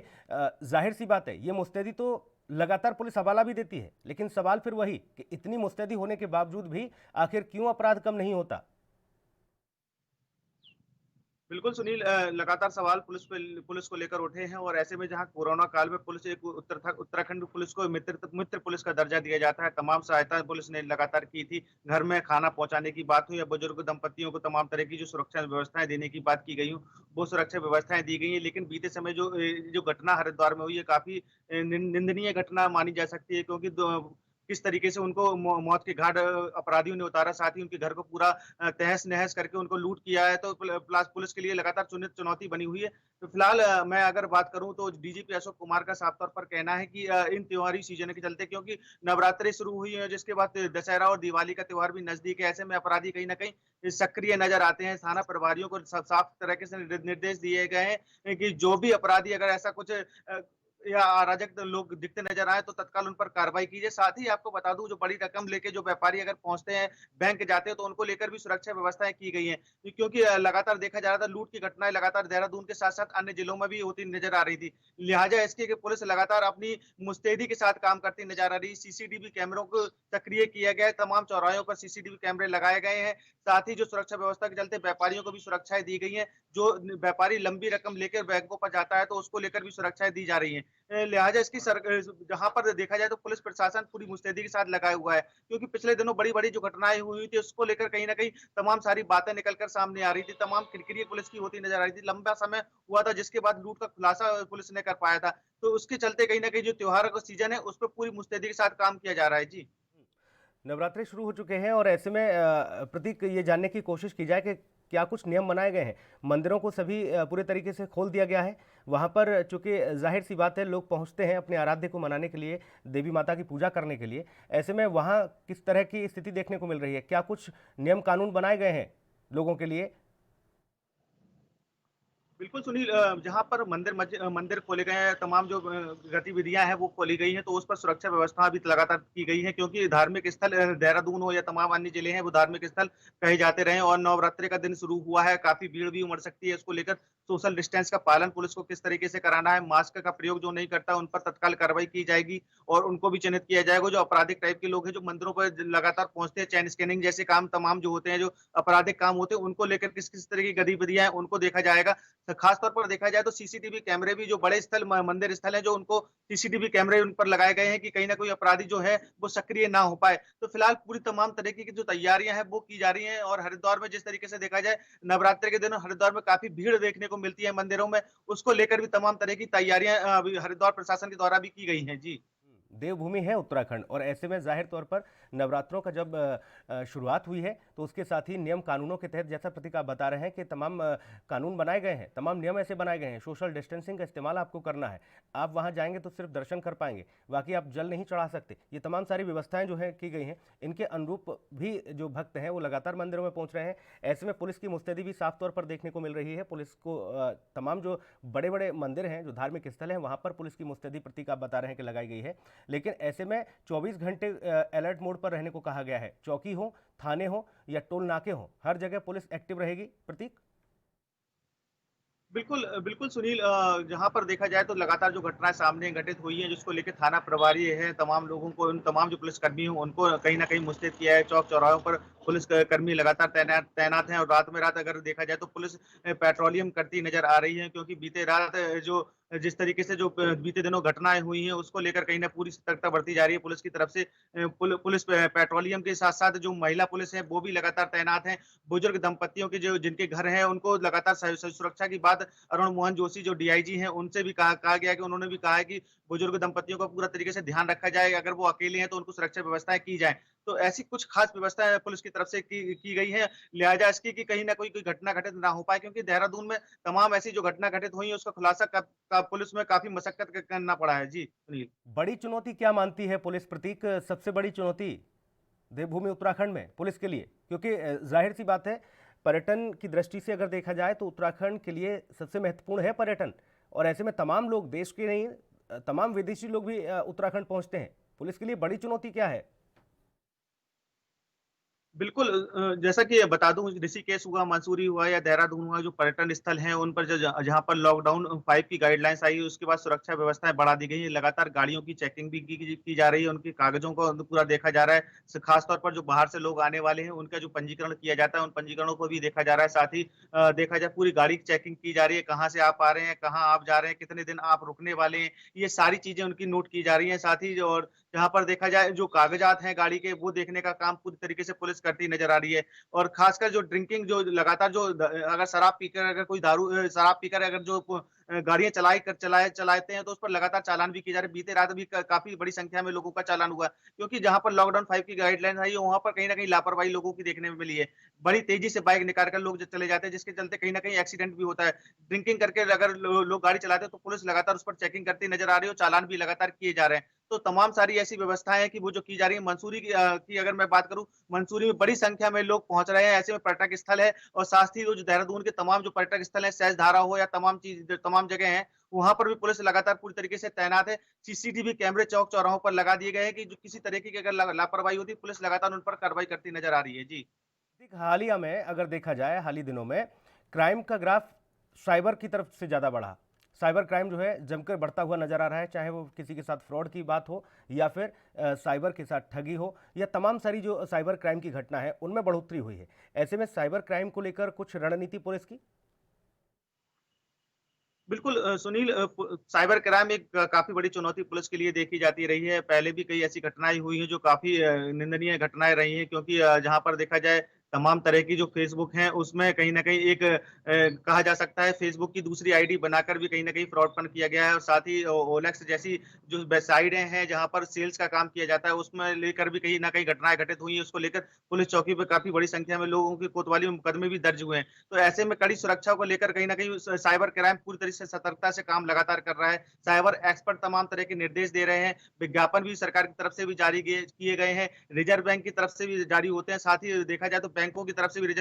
जाहिर सी बात है, ये मुस्तैदी तो लगातार पुलिस हवाला भी देती है, लेकिन सवाल फिर वही कि इतनी मुस्तैदी होने के बावजूद भी आखिर क्यों अपराध कम नहीं होता? बिल्कुल सुनील, लगातार सवाल पुलिस को लेकर उठे हैं। और ऐसे में जहां कोरोना काल में पुलिस एक उत्तराखंड पुलिस को मित्र पुलिस का दर्जा दिया जाता है, तमाम सहायता पुलिस ने लगातार की थी। घर में खाना पहुंचाने की बात हुई या बुजुर्ग दंपतियों को तमाम तरह की जो सुरक्षा व्यवस्थाएं देने की बात की गई हो, वो सुरक्षा व्यवस्थाएं दी गई है। लेकिन बीते समय जो घटना हरिद्वार में हुई है, काफी निंदनीय घटना मानी जा सकती है, क्योंकि किस तरीके से उनको मौत के घाट अपराधियों ने उतारा, साथ ही उनके घर को पूरा तहस नहस करके उनको लूट किया है। तो पुलिस के लिए लगातार चुनौती बनी हुई है। तो फिलहाल मैं अगर बात करूं तो डीजीपी अशोक कुमार का साफ तौर पर कहना है कि इन त्योहारी सीजन के चलते, क्योंकि नवरात्रि शुरू हुई है, जिसके बाद दशहरा और दिवाली का त्योहार भी नजदीक है, ऐसे में अपराधी कहीं ना कहीं सक्रिय नजर आते हैं। थाना प्रभारियों को साफ तरीके से निर्देश दिए गए हैं कि जो भी अपराधी अगर ऐसा कुछ या अराजक लोग दिखते नजर आए तो तत्काल उन पर कार्रवाई कीजिए। साथ ही आपको बता दूं, जो बड़ी रकम लेके जो व्यापारी अगर पहुंचते हैं, बैंक जाते हैं, तो उनको लेकर भी सुरक्षा व्यवस्थाएं की गई हैं, क्योंकि लगातार देखा जा रहा था लूट की घटनाएं लगातार देहरादून के साथ साथ अन्य जिलों में भी होती नजर आ रही थी। लिहाजा इसके पुलिस लगातार अपनी मुस्तैदी के साथ काम करती नजर आ रही। सीसीटीवी कैमरों को सक्रिय किया गया है, तमाम चौराहों पर सीसीटीवी कैमरे लगाए गए हैं। साथ ही जो सुरक्षा व्यवस्था के चलते व्यापारियों को भी सुरक्षाएं दी गई है। जो व्यापारी लंबी रकम लेकर बैंकों पर जाता है तो उसको लेकर भी सुरक्षाएं दी जा रही है। लिहाजा जहां पर देखा जाए तो पुलिस प्रशासन पूरी मुस्तैदी के साथ लगाया हुआ है, क्योंकि पिछले दिनों बड़ी बड़ी जो घटनाएं हुई थी उसको लेकर कहीं ना कहीं तमाम सारी बातें निकलकर सामने आ रही थी, तमाम किरकिरी पुलिस की होती नजर आ रही थी। लंबा समय हुआ था जिसके बाद लूट का खुलासा पुलिस ने कर पाया था। तो उसके चलते कहीं ना कहीं जो त्योहार का सीजन है उस पर पूरी मुस्तैदी के साथ काम किया जा रहा है। जी नवरात्रि शुरू हो चुके हैं और ऐसे में प्रतीक ये जानने की कोशिश की जाए कि क्या कुछ नियम बनाए गए हैं। मंदिरों को सभी पूरे तरीके से खोल दिया गया है। वहां पर चूंकि जाहिर सी बात है, लोग पहुंचते हैं अपने आराध्य को मनाने के लिए, देवी माता की पूजा करने के लिए। ऐसे में वहां किस तरह की स्थिति देखने को मिल रही है? क्या कुछ नियम कानून बनाए गए हैं लोगों के लिए? बिल्कुल सुनील, जहाँ पर मंदिर खोले गए हैं, तमाम जो गतिविधियां हैं वो खोली गई हैं, तो उस पर सुरक्षा व्यवस्था भी लगातार की गई है, क्योंकि धार्मिक स्थल देहरादून हो या तमाम अन्य जिले हैं, वो धार्मिक स्थल कहे जाते रहे और नवरात्रि का दिन शुरू हुआ है, काफी भीड़ भी उमड़ सकती है। इसको लेकर सोशल डिस्टेंस का पालन पुलिस को किस तरीके से कराना है, मास्क का प्रयोग जो नहीं करता उन पर तत्काल कार्रवाई की जाएगी और उनको भी चिन्हित किया जाएगा। जो आपराधिक टाइप के लोग हैं, जो मंदिरों पर लगातार पहुंचते हैं, चैन स्कैनिंग जैसे काम तमाम जो होते हैं, जो आपराधिक काम होते हैं, उनको लेकर किस किस तरह की गतिविधियां हैं उनको देखा जाएगा। तो खास तौर पर देखा जाए तो सीसीटीवी कैमरे भी, जो बड़े स्थल मंदिर स्थल हैं, जो उनको सीसीटीवी कैमरे उन पर लगाए गए हैं कि कहीं ना कोई अपराधी जो है वो सक्रिय ना हो पाए। तो फिलहाल पूरी तमाम तरीके की जो तैयारियां हैं वो की जा रही हैं और हरिद्वार में जिस तरीके से देखा जाए, नवरात्रि के दिन हरिद्वार में काफी भीड़ देखने को मिलती है मंदिरों में, उसको लेकर भी तमाम तरह की तैयारियां अभी हरिद्वार प्रशासन के द्वारा भी की गई हैं। जी। देवभूमि है उत्तराखंड और ऐसे में जाहिर तौर पर नवरात्रों का जब शुरुआत हुई है तो उसके साथ ही नियम कानूनों के तहत, जैसा प्रतीक आप बता रहे हैं कि तमाम कानून बनाए गए हैं, तमाम नियम ऐसे बनाए गए हैं। सोशल डिस्टेंसिंग का इस्तेमाल आपको करना है। आप वहां जाएंगे तो सिर्फ दर्शन कर पाएंगे, बाकी आप जल नहीं चढ़ा सकते। ये तमाम सारी व्यवस्थाएं जो है की गई हैं, इनके अनुरूप भी जो भक्त हैं वो लगातार मंदिरों में पहुंच रहे हैं। ऐसे में पुलिस की मुस्तैदी भी साफ तौर पर देखने को मिल रही है। पुलिस को तमाम जो बड़े बड़े मंदिर हैं, जो धार्मिक स्थल हैं, वहां पर पुलिस की मुस्तैदी, प्रतीक आप बता रहे हैं कि लगाई गई है। लेकिन ऐसे में 24 घंटे अलर्ट मोड पर रहने को कहा गया है। चौकी हो, थाने हो या टोल नाके हो, हर जगह पुलिस एक्टिव रहेगी। प्रतीक। बिल्कुल, बिल्कुल सुनील, जहाँ पर देखा जाए तो लगातार जो घटनाएँ सामने घटित हुई हैं, जिसको लेके थाना प्रभारी हैं, तमाम लोगों को, उन तमाम जो पुलिसकर्मी हैं, उनको कहीं न कहीं मुस्तैद किया है। चौक-चौराहों पर पुलिस क कर्मी लगातार तैनात तैनात हैं और रात में रात अगर देखा जाए तो पुलिस पेट्रोलियम करती नज़र आ रही है, क्योंकि बीते रात जिस तरीके से जो बीते दिनों घटनाएँ हुई हैं, उसको लेकर कहीं न पूरी सतर्कता बरती जा रही है पुलिस की तरफ से। पुलिस पेट्रोलियम के साथ-साथ जो महिला पुलिस है, वो भी लगातार तैनात हैं। बुजुर्ग दंपतियों के जो जिनके घर हैं, उनको लगातार सुरक्षा की बात अरुण मोहन जोशी जो डीआईजी हैं, उनसे भी कहा गया है कि उन्होंने भी कहा है कि बुजुर्ग दंपतियों का पूरा तरीके से ध्यान रखा जाए, अगर वो अकेले हैं तो उनको सुरक्षा व्यवस्थाएँ की जाएँ। तो ऐसी कुछ खास व्यवस्थाएँ पुलिस की तरफ से की गई हैं, लिहाजा इसकी कि कहीं न कोई घटना घटित ना हो पाए, क्योंकि देहरादून में तमाम ऐसी जो घटना घटित हुई है, उसका खुलासा पुलिस में काफ़ी मशक्कत करना पड़ा है। जी, सुनील। बड़ी चुनौती क्या मानती है पुलिस, प्रतीक? सबसे बड़ी चुनौती देवभूमि उत्तराखंड में पुलिस के लिए, क्योंकि जाहिर सी बात है, पर्यटन की दृष्टि से अगर देखा जाए तो उत्तराखंड के लिए सबसे महत्वपूर्ण है पर्यटन। और ऐसे में तमाम लोग, देश के नहीं तमाम विदेशी लोग भी उत्तराखंड पहुंचते हैं। पुलिस के लिए बड़ी चुनौती क्या है? बिल्कुल, जैसा कि बता दूँ, ऋषिकेश हुआ, मसूरी हुआ या देहरादून हुआ, जो पर्यटन स्थल हैं उन पर जहाँ पर लॉकडाउन 5 की गाइडलाइंस आई, उसके बाद सुरक्षा व्यवस्थाएँ बढ़ा दी गई हैं। लगातार गाड़ियों की चेकिंग भी की जा रही है, उनके कागज़ों को पूरा देखा जा रहा है। ख़ास तौर पर जो बाहर से लोग आने वाले हैं, उनका जो पंजीकरण किया जाता है, उन पंजीकरणों को भी देखा जा रहा है। साथ ही देखा जाए, पूरी गाड़ी की चेकिंग की जा रही है, कहाँ से आप आ रहे हैं, कहाँ आप जा रहे हैं, कितने दिन आप रुकने वाले हैं, ये सारी चीज़ें उनकी नोट की जा रही हैं। साथ ही और जहाँ पर देखा जाए, जो कागज़ात हैं गाड़ी के, वो देखने का काम पूरी तरीके से पुलिस करती नज़र आ रही है। और खासकर जो ड्रिंकिंग, जो लगातार जो अगर शराब पीकर अगर जो गाड़ियां चलाते हैं, तो उस पर लगातार चालान भी किए जा रहे हैं। बीते रात भी काफी बड़ी संख्या में लोगों का चालान हुआ, क्योंकि जहां पर लॉकडाउन 5 की गाइडलाइन आई है, वहां पर कहीं ना कहीं लापरवाही लोगों की देखने में मिली है। बड़ी तेजी से बाइक निकाल कर लोग चले जाते हैं, जिसके चलते कहीं ना कहीं एक्सीडेंट भी होता है। ड्रिंकिंग करके अगर लोग गाड़ी चलाते हैं, तो पुलिस लगातार उस पर चेकिंग करती नजर आ रही है और चालान भी लगातार किए जा रहे हैं। तो तमाम सारी ऐसी व्यवस्थाएं हैं कि वो जो की जा रही है। मंसूरी की अगर मैं बात करूं, मंसूरी में बड़ी संख्या में लोग पहुंच रहे हैं, ऐसे में पर्यटक स्थल है। और साथ ही जो देहरादून के तमाम जो पर्यटक स्थल है, सहस्त्रधारा हो या तमाम जगह हैं, वहां पर भी पुलिस लगातार पूरी तरीके से तैनात है। सीसीटीवी कैमरे चौक चौराहों पर लगा दिए गए हैं कि जो किसी तरीके की अगर लापरवाही होती है, पुलिस लगातार उन पर कार्रवाई करती नजर आ रही है। जी। ठीक, हालिया में अगर देखा जाए, हाल ही दिनों में क्राइम का ग्राफ साइबर की तरफ से ज़्यादा बढ़ा। साइबर क्राइम जो है जमकर बढ़ता हुआ नजर आ रहा है, चाहे वो किसी के साथ फ्रॉड की बात हो या फिर साइबर के साथ ठगी हो, या तमाम सारी जो साइबर क्राइम की घटना है उनमें बढ़ोतरी हुई है। ऐसे में साइबर क्राइम को लेकर कुछ रणनीति पुलिस की? बिल्कुल, सुनील, साइबर क्राइम एक काफ़ी बड़ी चुनौती पुलिस के लिए देखी जाती रही है। पहले भी कई ऐसी घटनाएँ हुई हैं जो काफ़ी निंदनीय घटनाएँ रही हैं, क्योंकि जहाँ पर देखा जाए, तमाम तरह की जो फेसबुक हैं उसमें कहीं न कहीं एक कहा जा सकता है फेसबुक की दूसरी आईडी बनाकर भी कहीं न कहीं फ्रॉडपन किया गया है और साथ ही ओएलएक्स जैसी जो वेबसाइटें हैं जहाँ पर सेल्स का काम किया जाता है उसमें लेकर भी कहीं न कहीं घटनाएँ घटित हुई हैं। उसको लेकर पुलिस चौकी पे काफ़ी बड़ी संख्या में लोगों की कोतवाली में मुकदमे भी दर्ज हुए हैं। तो ऐसे में कड़ी सुरक्षा को लेकर कहीं न कहीं साइबर क्राइम पूरी तरह से सतर्कता से काम लगातार कर रहा है। साइबर एक्सपर्ट तमाम तरह के निर्देश दे रहे हैं। विज्ञापन भी सरकार की तरफ से भी जारी किए गए हैं। रिजर्व बैंक की तरफ से भी जारी होते हैं। साथ ही देखा जाए तो बैंकों की तरफ से भी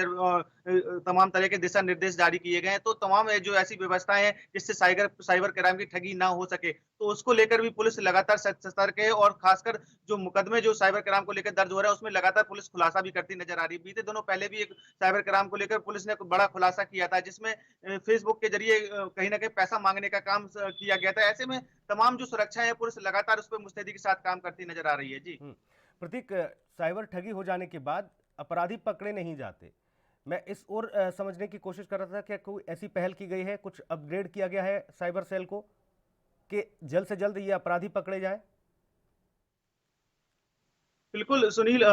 तमाम तरह के दिशा निर्देश जारी किए गए हैं। तो तमाम जो ऐसी व्यवस्थाएँ हैं जिससे साइबर क्राइम की ठगी ना हो सके, तो उसको लेकर भी पुलिस लगातार सतर्क है और खासकर जो मुकदमे जो साइबर क्राइम को लेकर दर्ज हो रहा है उसमें लगातार पुलिस खुलासा भी करती नजर आ रही है। बीते दिनों पहले भी एक साइबर क्राइम को लेकर पुलिस ने एक बड़ा खुलासा किया था जिसमें फेसबुक के जरिए कहीं न कहीं पैसा माँगने का काम किया गया था। ऐसे में तमाम जो सुरक्षा है पुलिस लगातार उस पे मुस्तैदी के साथ काम करती नजर आ रही है। जी। प्रतीक, साइबर ठगी हो जाने के बाद अपराधी पकड़े नहीं जाते। मैं इस ओर समझने की कोशिश कर रहा था कि कोई ऐसी पहल की गई है, कुछ अपग्रेड किया गया है साइबर सेल को कि जल्द से जल्द ये अपराधी पकड़े जाएं? बिल्कुल सुनील,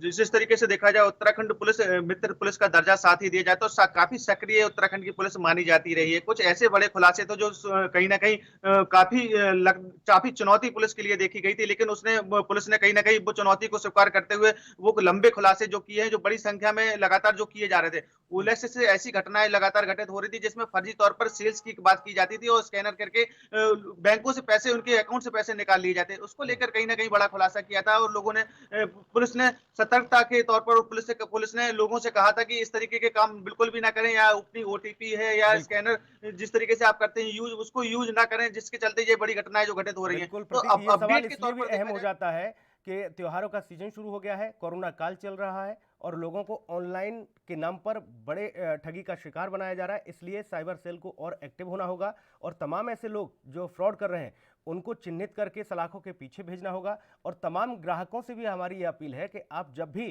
जिस तरीके से देखा जाए उत्तराखंड पुलिस मित्र पुलिस का दर्जा साथ ही दिया जाए तो काफी सक्रिय उत्तराखंड की पुलिस मानी जाती रही है। कुछ ऐसे बड़े खुलासे तो जो कहीं ना कहीं काफी चुनौती पुलिस के लिए देखी गई थी, लेकिन पुलिस ने कहीं ना कहीं वो चुनौती को स्वीकार करते हुए वो लंबे खुलासे जो किए हैं, जो बड़ी संख्या में लगातार जो किए जा रहे थे। ओएलएक्स से ऐसी घटनाएं लगातार घटित हो रही थी जिसमें फर्जी तौर पर सेल्स की बात की जाती थी और स्कैनर करके बैंकों से पैसे, उनके अकाउंट से पैसे निकाल लिए जाते। उसको लेकर कहीं ना कहीं बड़ा खुलासा किया था और लोगों ने पुलिस ने सतर्कता के तौर पर पुलिस ने लोगों से कहा था कि इस तरीके के काम बिल्कुल भी ना करें, या अपनी ओटीपी है या स्कैनर जिस तरीके से आप करते हैं यूज, उसको यूज ना करें, जिसके चलते ये बड़ी घटनाएं जो घटित हो रही हैं। तो अब ये सवाल इसलिए भी अहम हो जाता है कि त्योहारों का सीजन शुरू हो गया है, कोरोना काल चल रहा है और लोगों को ऑनलाइन के नाम पर बड़े ठगी का शिकार बनाया जा रहा है। इसलिए साइबर सेल को और एक्टिव होना होगा और तमाम ऐसे लोग जो फ्रॉड कर रहे हैं उनको चिन्हित करके सलाखों के पीछे भेजना होगा। और तमाम ग्राहकों से भी हमारी ये अपील है कि आप जब भी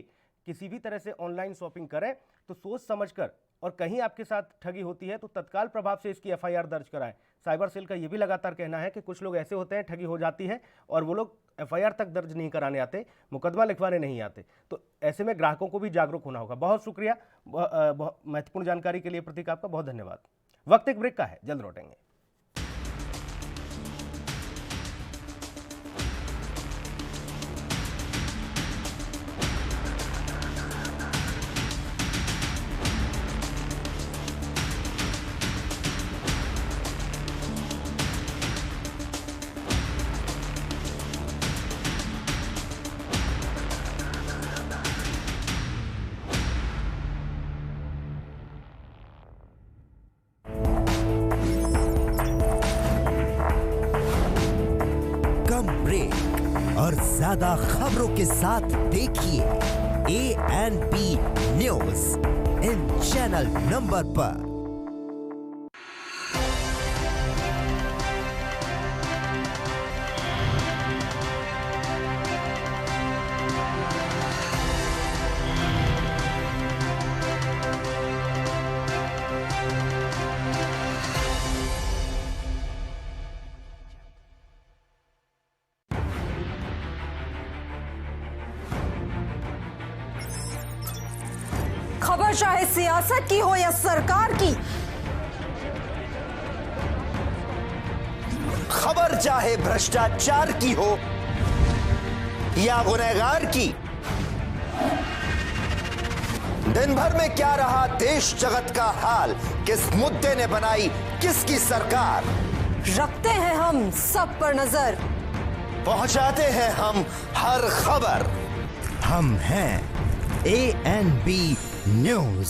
किसी भी तरह से ऑनलाइन शॉपिंग करें तो सोच समझकर, और कहीं आपके साथ ठगी होती है तो तत्काल प्रभाव से इसकी एफआईआर दर्ज कराएं। साइबर सेल का ये भी लगातार कहना है कि कुछ लोग ऐसे होते हैं, ठगी हो जाती है और वो लोग एफआईआर तक दर्ज नहीं कराने आते, मुकदमा लिखवाने नहीं आते। तो ऐसे में ग्राहकों को भी जागरूक होना होगा। बहुत शुक्रिया महत्वपूर्ण जानकारी के लिए प्रतीक, आपका बहुत धन्यवाद। वक्त एक ब्रेक का है, जल्द लौटेंगे। और ज्यादा खबरों के साथ देखिए ANP news in channel number पर। खबर चाहे सियासत की हो या सरकार की, खबर चाहे भ्रष्टाचार की हो या गुनहगार की, दिन भर में क्या रहा देश जगत का हाल, किस मुद्दे ने बनाई किसकी सरकार, रखते हैं हम सब पर नजर, पहुंचाते हैं हम हर खबर। हम हैं ANP न्यूज।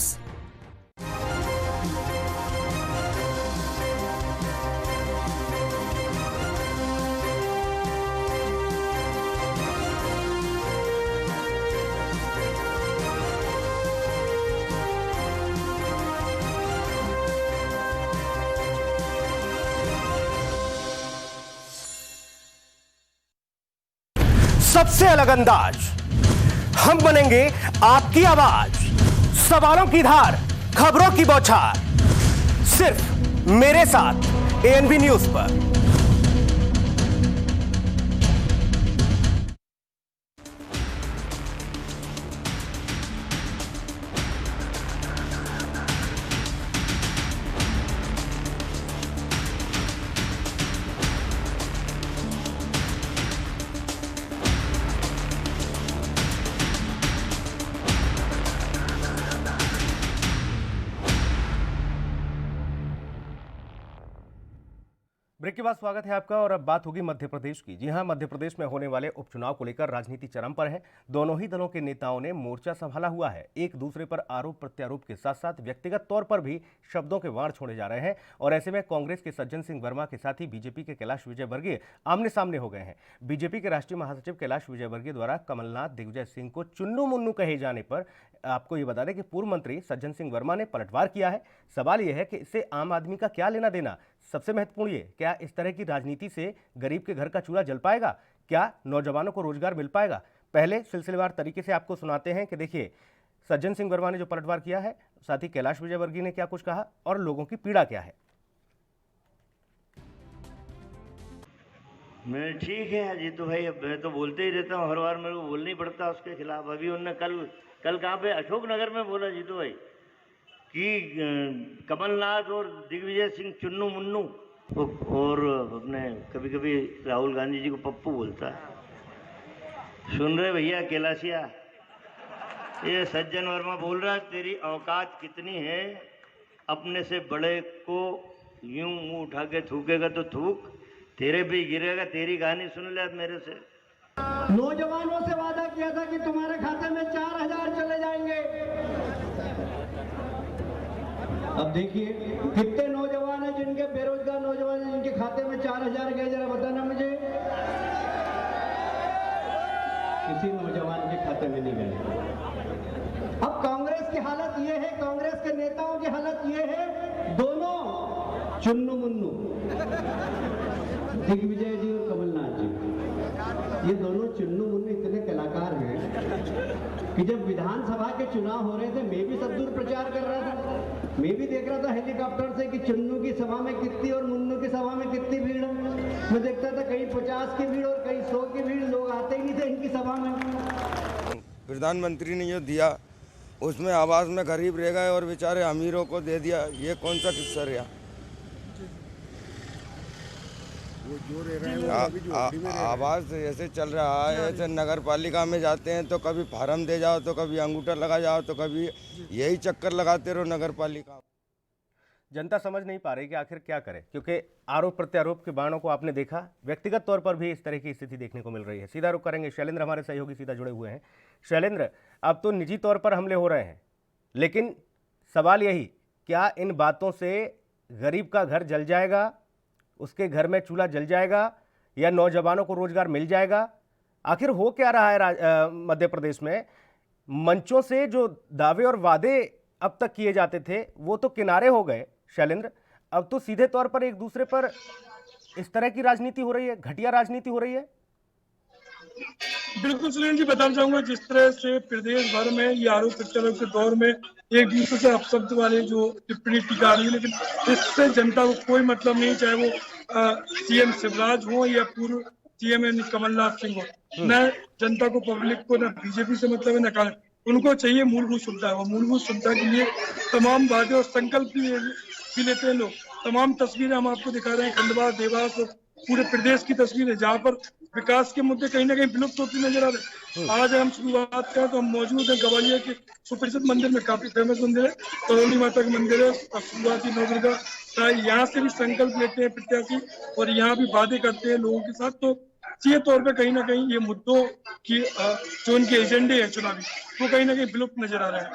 सबसे अलग अंदाज, हम बनेंगे आपकी आवाज, सवालों की धार, खबरों की बौछार, सिर्फ मेरे साथ ANP न्यूज पर। ब्रेक के बाद स्वागत है आपका और अब बात होगी मध्य प्रदेश की। जी हां, मध्य प्रदेश में होने वाले उपचुनाव को लेकर राजनीति चरम पर है। दोनों ही दलों के नेताओं ने मोर्चा संभाला हुआ है। एक दूसरे पर आरोप प्रत्यारोप के साथ साथ व्यक्तिगत तौर पर भी शब्दों के वार छोड़े जा रहे हैं और ऐसे में कांग्रेस के सज्जन सिंह वर्मा के साथ ही बीजेपी के कैलाश विजयवर्गीय आमने सामने हो गए हैं। बीजेपी के राष्ट्रीय महासचिव कैलाश विजयवर्गीय द्वारा कमलनाथ दिग्विजय सिंह को चुन्नू मुन्नू कहे जाने पर आपको ये बता दें कि पूर्व मंत्री सज्जन सिंह वर्मा ने पलटवार किया है। सवाल यह है कि इससे आम आदमी का क्या लेना देना। सबसे महत्वपूर्ण ये, क्या इस तरह की राजनीति से गरीब के घर का चूल्हा जल पाएगा? क्या नौजवानों को रोजगार मिल पाएगा? पहले सिलसिलेवार तरीके से आपको सुनाते हैं कि देखिए सज्जन सिंह वर्मा ने जो पलटवार किया है, साथ ही कैलाश विजयवर्गीय ने क्या कुछ कहा और लोगों की पीड़ा क्या है। मैं ठीक है जीतू भाई, अब मैं तो बोलते ही रहता हूँ, हर बार मेरे को बोलना ही पड़ता है उसके खिलाफ। अभी उनने कल कहाँ पे अशोकनगर में बोला जीतू भाई कि कमलनाथ और दिग्विजय सिंह चुन्नू मुन्नू, और अपने कभी कभी राहुल गांधी जी को पप्पू बोलता है। सुन रहे भैया कैलाशिया, ये सज्जन वर्मा बोल रहा है तेरी औकात कितनी है, अपने से बड़े को यूं मुंह उठा के थूकेगा तो थूक, तेरे पे गिरेगा। तेरी कहानी सुन ले मेरे से। नौजवानों से वादा किया था कि तुम्हारे खाते में 4,000 चले जाएंगे। अब देखिए कितने नौजवान हैं जिनके बेरोजगार नौजवान हैं जिनके खाते में 4,000 गए, जरा बताना मुझे। किसी नौजवान के खाते में नहीं गए। अब कांग्रेस की हालत ये है, कांग्रेस के नेताओं की हालत ये है, दोनों चुन्नू मुन्नू, दिग्विजय जी और कमलनाथ जी, ये दोनों चुन्नू मुन्नू इतने कलाकार हैं कि जब विधानसभा के चुनाव हो रहे थे मैं भी सब दूर प्रचार कर रहा था। मैं भी देख रहा था हेलीकॉप्टर से कि चुन्नू की सभा में कितनी और मुन्नू की सभा में कितनी भीड़ है। मैं देखता था कहीं 50 की भीड़ और कहीं 100 की भीड़, लोग आते ही नहीं थे इनकी सभा में। प्रधानमंत्री ने जो दिया उसमें आवास में गरीब रह गए और बेचारे अमीरों को दे दिया, ये कौन सा किस्सा रहा? आवास ऐसे चल रहा है, ऐसे नगर पालिका में जाते हैं तो कभी फार्म दे जाओ तो कभी अंगूठा लगा जाओ तो कभी यही चक्कर लगाते रहो नगर पालिका। जनता समझ नहीं पा रही कि आखिर क्या करे, क्योंकि आरोप प्रत्यारोप के बाणों को आपने देखा, व्यक्तिगत तौर पर भी इस तरह की स्थिति देखने को मिल रही है। सीधा रुख करेंगे, शैलेंद्र हमारे सहयोगी सीधा जुड़े हुए हैं। शैलेंद्र, अब तो निजी तौर पर हमले हो रहे हैं, लेकिन सवाल यही, क्या इन बातों से गरीब का घर जल जाएगा, उसके घर में चूल्हा जल जाएगा, या नौजवानों को रोजगार मिल जाएगा? आखिर हो क्या रहा है मध्य प्रदेश में? मंचों से जो दावे और वादे अब तक किए जाते थे वो तो किनारे हो गए शैलेंद्र, अब तो सीधे तौर पर एक दूसरे पर इस तरह की राजनीति हो रही है, घटिया राजनीति हो रही है। बिल्कुल सुनील जी, बताना चाहूंगा जिस तरह से प्रदेश भर में ये आरोप प्रत्यारोप के दौर में एक दूसरे से अपशब्द वाले जो टिप्पणी टीका आ रही है, लेकिन इससे जनता को कोई मतलब नहीं, चाहे वो सीएम शिवराज हो या पूर्व सीएम कमलनाथ सिंह हो। न जनता को, पब्लिक को, न बीजेपी से मतलब है न कांग्रेस, उनको चाहिए मूलभूत सुविधा। वो मूलभूत सुविधा के लिए तमाम वादे और संकल्प भी लेते हैं लोग। तमाम तस्वीरें हम आपको दिखा रहे हैं, खंडवा, देवास और पूरे प्रदेश की तस्वीरें, जहाँ पर विकास के मुद्दे कहीं ना कहीं विलुप्त होती नजर आ रहे हैं। आज हम शुरुआत करें तो हम मौजूद हैं ग्वालियर के सुप्रसिद्ध मंदिर में, काफी फेमस मंदिर है, करौली माता का मंदिर है, और शुरुआती नवदुर्गा, यहाँ से भी संकल्प लेते हैं प्रत्याशी और यहाँ भी वादे करते हैं लोगों के साथ। तो सीधे तौर पे कहीं ना कहीं ये मुद्दों की जो उनके एजेंडे हैं चुनावी, वो कहीं ना कहीं विलुप्त नजर आ रहे हैं।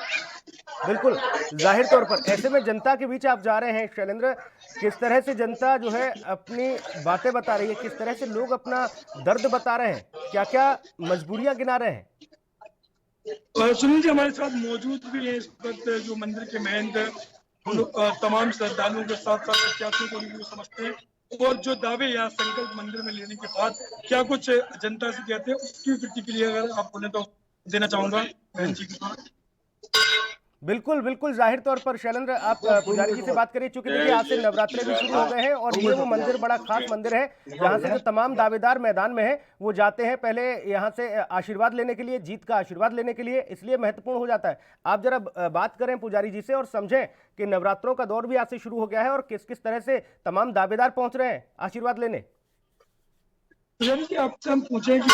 बिल्कुल, जाहिर तौर पर ऐसे में जनता के बीच आप जा रहे हैं शैलेंद्र, किस तरह से जनता जो है अपनी बातें बता रही है, किस तरह से लोग अपना दर्द बता रहे हैं, क्या क्या मजबूरियां गिना रहे हैं? सुनील जी हमारे साथ मौजूद भी है इस वक्त जो मंदिर के महंत है, तमाम श्रद्धालुओं के साथ साथ प्रत्याशियों को भी समझते हैं, और जो दावे यहाँ संकल्प मंदिर में लेने के बाद क्या कुछ जनता से कहते हैं उसकी प्रतिक्रिया अगर आप बोले तो देना चाहूंगा बहन जी के पास। बिल्कुल बिल्कुल, जाहिर तौर पर शैलेंद्र, आप पुजारी जी से बात करिए, चूंकि देखिए आज से नवरात्रे भी शुरू हो गए हैं और ये वो मंदिर बड़ा खास मंदिर है जहां से जो तमाम दावेदार मैदान में है वो जाते हैं पहले यहां से आशीर्वाद लेने के लिए, जीत का आशीर्वाद लेने के लिए, इसलिए महत्वपूर्ण हो जाता है। आप जरा बात करें पुजारी जी से और समझें कि नवरात्रों का दौर भी आज से शुरू हो गया है और किस किस तरह से तमाम दावेदार पहुंच रहे हैं आशीर्वाद लेने। आपसे हम पूछें कि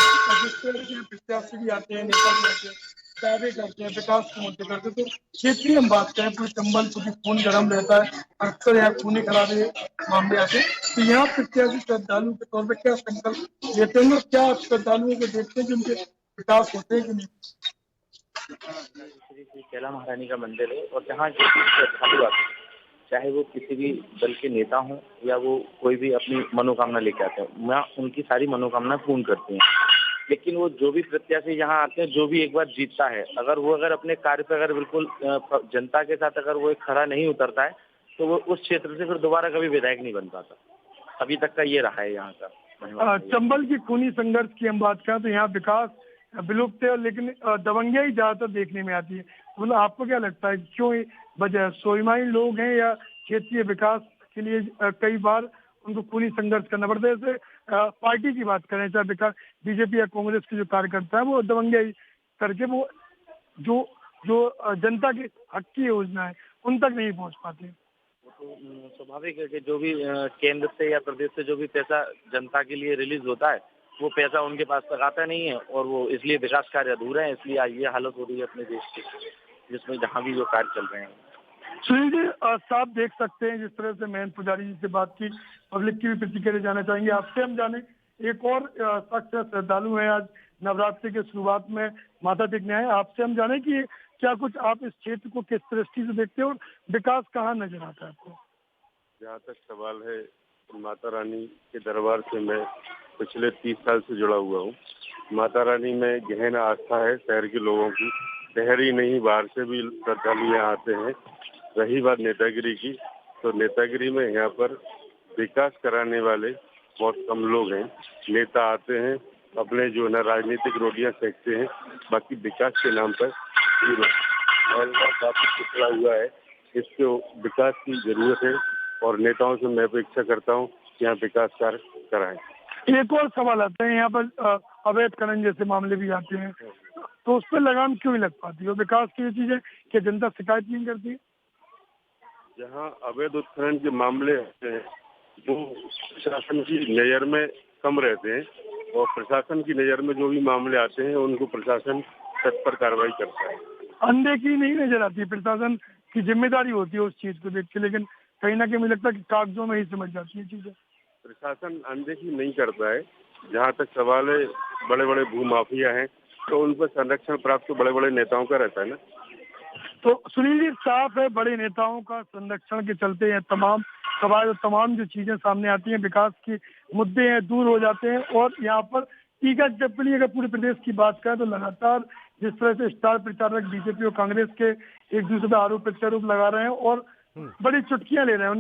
प्रत्याशी भी आते हैं, नेता भी आते हैं, दावे करते हैं, विकास के मुद्दे करते हैं, तो क्षेत्रीय हम बात करें पूरे चंबल क्योंकि खून गर्म रहता है, अक्सर यहाँ खूनी खराबे मामले आते हैं, तो यहाँ प्रत्याशी श्रद्धालु के तौर पर क्या संकल्प लेते हैं और क्या श्रद्धालुओं को देखते हैं कि उनके विकास होते हैं कि नहीं? श्री कैला महारानी का मंदिर है और जहाँ जो भी श्रद्धालु आते हैं, चाहे वो किसी भी दल के नेता हों या वो कोई भी अपनी मनोकामना लेके आते हैं, मैं उनकी सारी मनोकामना पूर्ण करती हूँ। लेकिन वो जो भी प्रत्याशी यहाँ आते हैं, जो भी एक बार जीतता है, अगर अपने कार्य पर अगर बिल्कुल जनता के साथ अगर वो एक खरा नहीं उतरता है, तो वो उस क्षेत्र से फिर दोबारा कभी विधायक नहीं बन पाता। अभी तक का ये रहा है यहाँ का। चंबल की खूनी संघर्ष की हम बात करें तो यहाँ विकास विलुप्त है, लेकिन दबंगियां ही ज्यादातर देखने में आती है। मतलब आपको क्या लगता है क्यों वजह स्वाभिमानी लोग हैं या क्षेत्रीय विकास के लिए कई बार उनको खूनी संघर्ष करना पड़ता है? जैसे पार्टी की बात करें, चाहे विकास बीजेपी या कांग्रेस के जो कार्यकर्ता है वो दबंगियां करके वो जो जनता के हक की योजना है उन तक नहीं पहुंच पाते। तो स्वाभाविक है कि जो भी केंद्र से या प्रदेश से जो भी पैसा जनता के लिए रिलीज होता है, वो पैसा उनके पास तक आता नहीं है और वो इसलिए विकास कार्य अधूरे हैं। इसलिए आज ये हालत हो रही है अपने देश की, जिसमें जहाँ भी जो कार्य चल रहे हैं। सुनील जी, साफ देख सकते हैं जिस तरह से महेंद्र पुजारी जी से बात की, पब्लिक की भी प्रतिक्रिया जाना चाहेंगे आपसे। हम जाने एक और शख्स श्रद्धालु हैं, आज नवरात्रि के शुरुआत में माथा टेकने आए, आपसे हम जाने कि क्या कुछ आप इस क्षेत्र को किस दृष्टि से देखते हैं और विकास कहाँ नजर आता है आपको? जहाँ तक सवाल है, माता रानी के दरबार से मैं पिछले 30 साल से जुड़ा हुआ हूँ। माता रानी में गहन आस्था है शहर के लोगों की, शहर ही नहीं बाहर से भी श्रद्धालु यहाँ आते हैं। रही बात नेतागिरी की, तो नेतागिरी में यहाँ पर विकास कराने वाले बहुत कम लोग हैं। नेता आते हैं, अपने जो है ना राजनीतिक रोटियां सेकते हैं, बाकी विकास के नाम पर काफी पिछड़ा हुआ है। इसको विकास की जरूरत है और नेताओं से मैं अपेक्षा करता हूँ कि यहाँ विकास कार्य कराएं। एक और सवाल आता है, यहाँ पर अवैध खनन जैसे मामले भी आते हैं, तो उस पर लगाम क्यों नहीं लग पाती? और विकास की चीजें क्या जनता शिकायत नहीं करती? जहाँ अवैध उत्खनन के मामले हैं वो प्रशासन की नज़र में कम रहते हैं और प्रशासन की नज़र में जो भी मामले आते हैं उनको प्रशासन तत्पर कार्रवाई करता है। अनदेखी नहीं नजर आती, प्रशासन की जिम्मेदारी होती है उस चीज को देख के, लेकिन कहीं ना कहीं मुझे लगता है कि कागजों में ही समझ जाती है चीजें। प्रशासन अनदेखी नहीं करता है। जहाँ तक सवाल है, बड़े बड़े भूमाफिया हैं तो उन पर संरक्षण प्राप्त तो बड़े बड़े नेताओं का रहता है ना। तो सुनील जी, साफ है बड़े नेताओं का संरक्षण के चलते हैं तमाम सवाल, तमाम जो चीजें सामने आती हैं, विकास के मुद्दे हैं दूर हो जाते हैं। और यहाँ पर टीका टिप्पणी अगर पूरे प्रदेश की बात करें तो लगातार जिस तरह से स्टार प्रचारक बीजेपी और कांग्रेस के एक दूसरे पर आरोप प्रत्यारोप लगा रहे हैं और बड़ी चुटकियां ले रहे हैं,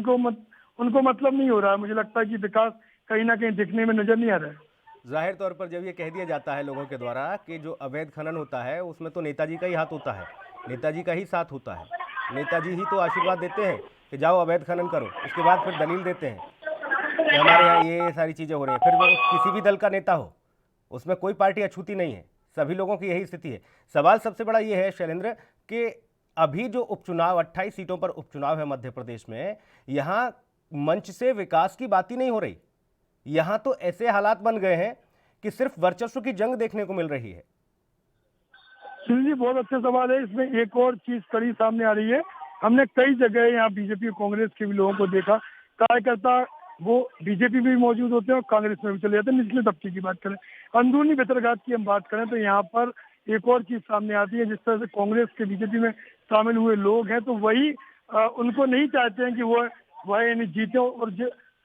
उनको मतलब नहीं हो रहा है। मुझे लगता है कि विकास कहीं ना कहीं दिखने में नजर नहीं आ रहा है। जाहिर तौर पर जब ये कह दिया जाता है लोगों के द्वारा कि जो अवैध खनन होता है उसमें तो नेताजी का ही हाथ होता है, नेताजी का ही साथ होता है, नेताजी ही तो आशीर्वाद देते हैं कि जाओ अवैध खनन करो, उसके बाद फिर दलील देते हैं कि हमारे यहाँ ये सारी चीज़ें हो रही हैं। फिर वो किसी भी दल का नेता हो, उसमें कोई पार्टी अछूती नहीं है, सभी लोगों की यही स्थिति है। सवाल सबसे बड़ा ये है शैलेंद्र कि अभी जो उपचुनाव 28 सीटों पर उपचुनाव है मध्य प्रदेश में, यहाँ मंच से विकास की बात ही नहीं हो रही। यहाँ तो ऐसे हालात बन गए हैं कि सिर्फ वर्चस्व की जंग देखने को मिल रही है। सुनील जी, बहुत अच्छा सवाल है। इसमें एक और चीज कड़ी सामने आ रही है। हमने कई जगह यहाँ बीजेपी और कांग्रेस के भी लोगों को देखा, कार्यकर्ता वो बीजेपी में भी मौजूद होते हैं और कांग्रेस में भी चले जाते हैं। निचले तबके की बात करें, अंदरूनी भितरघात की हम बात करें तो यहाँ पर एक और चीज सामने आती है। जिस तरह से कांग्रेस के बीजेपी में शामिल हुए लोग हैं तो वही उनको नहीं चाहते हैं कि वह यानी जीते और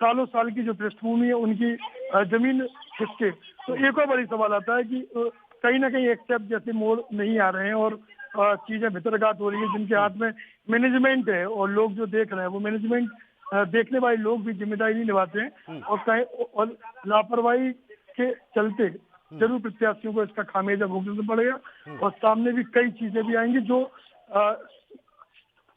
सालों साल की जो पृष्ठभूमि है उनकी जमीन खिसके। तो एक और बड़ी सवाल आता है कि कहीं ना कहीं एक्सेप्ट जैसे मोड़ नहीं आ रहे हैं और चीजें भितरघात हो रही है। जिनके हाथ में मैनेजमेंट है और लोग जो देख रहे हैं वो मैनेजमेंट देखने वाले लोग भी जिम्मेदारी नहीं निभाते हैं और लापरवाही के चलते जरूर प्रत्याशियों को इसका खामियाजा भुगतना पड़ेगा और सामने भी कई चीजें भी आएंगी जो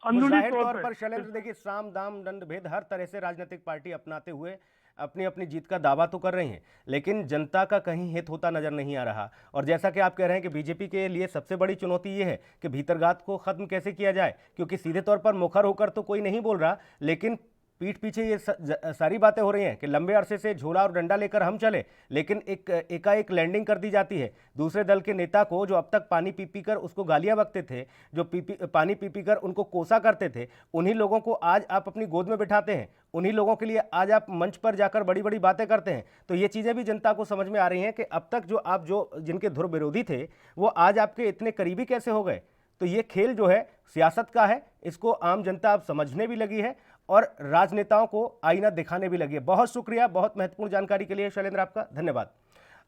अंदरूनी तौर पर शैलेंद्र देखिए, साम दाम दंड भेद हर तरह से राजनीतिक पार्टी अपनाते हुए अपनी अपनी जीत का दावा तो कर रही हैं, लेकिन जनता का कहीं हित होता नजर नहीं आ रहा। और जैसा कि आप कह रहे हैं कि बीजेपी के लिए सबसे बड़ी चुनौती ये है कि भीतरघात को खत्म कैसे किया जाए, क्योंकि सीधे तौर पर मुखर होकर तो कोई नहीं बोल रहा, लेकिन पीठ पीछे ये सारी बातें हो रही हैं कि लंबे अरसे से झोला और डंडा लेकर हम चले, लेकिन एकाएक लैंडिंग कर दी जाती है। दूसरे दल के नेता को जो अब तक पानी पी पी कर उसको गालियां बकते थे, जो पानी पी पी कर उनको कोसा करते थे, उन्हीं लोगों को आज आप अपनी गोद में बिठाते हैं, उन्हीं लोगों के लिए आज आप मंच पर जाकर बड़ी बड़ी बातें करते हैं। तो ये चीज़ें भी जनता को समझ में आ रही हैं कि अब तक जो जिनके धुर विरोधी थे वो आज आपके इतने करीबी कैसे हो गए। तो ये खेल जो है सियासत का है, इसको आम जनता अब समझने भी लगी है और राजनेताओं को आईना दिखाने भी लगी है। बहुत शुक्रिया, बहुत महत्वपूर्ण जानकारी के लिए शैलेंद्र आपका धन्यवाद।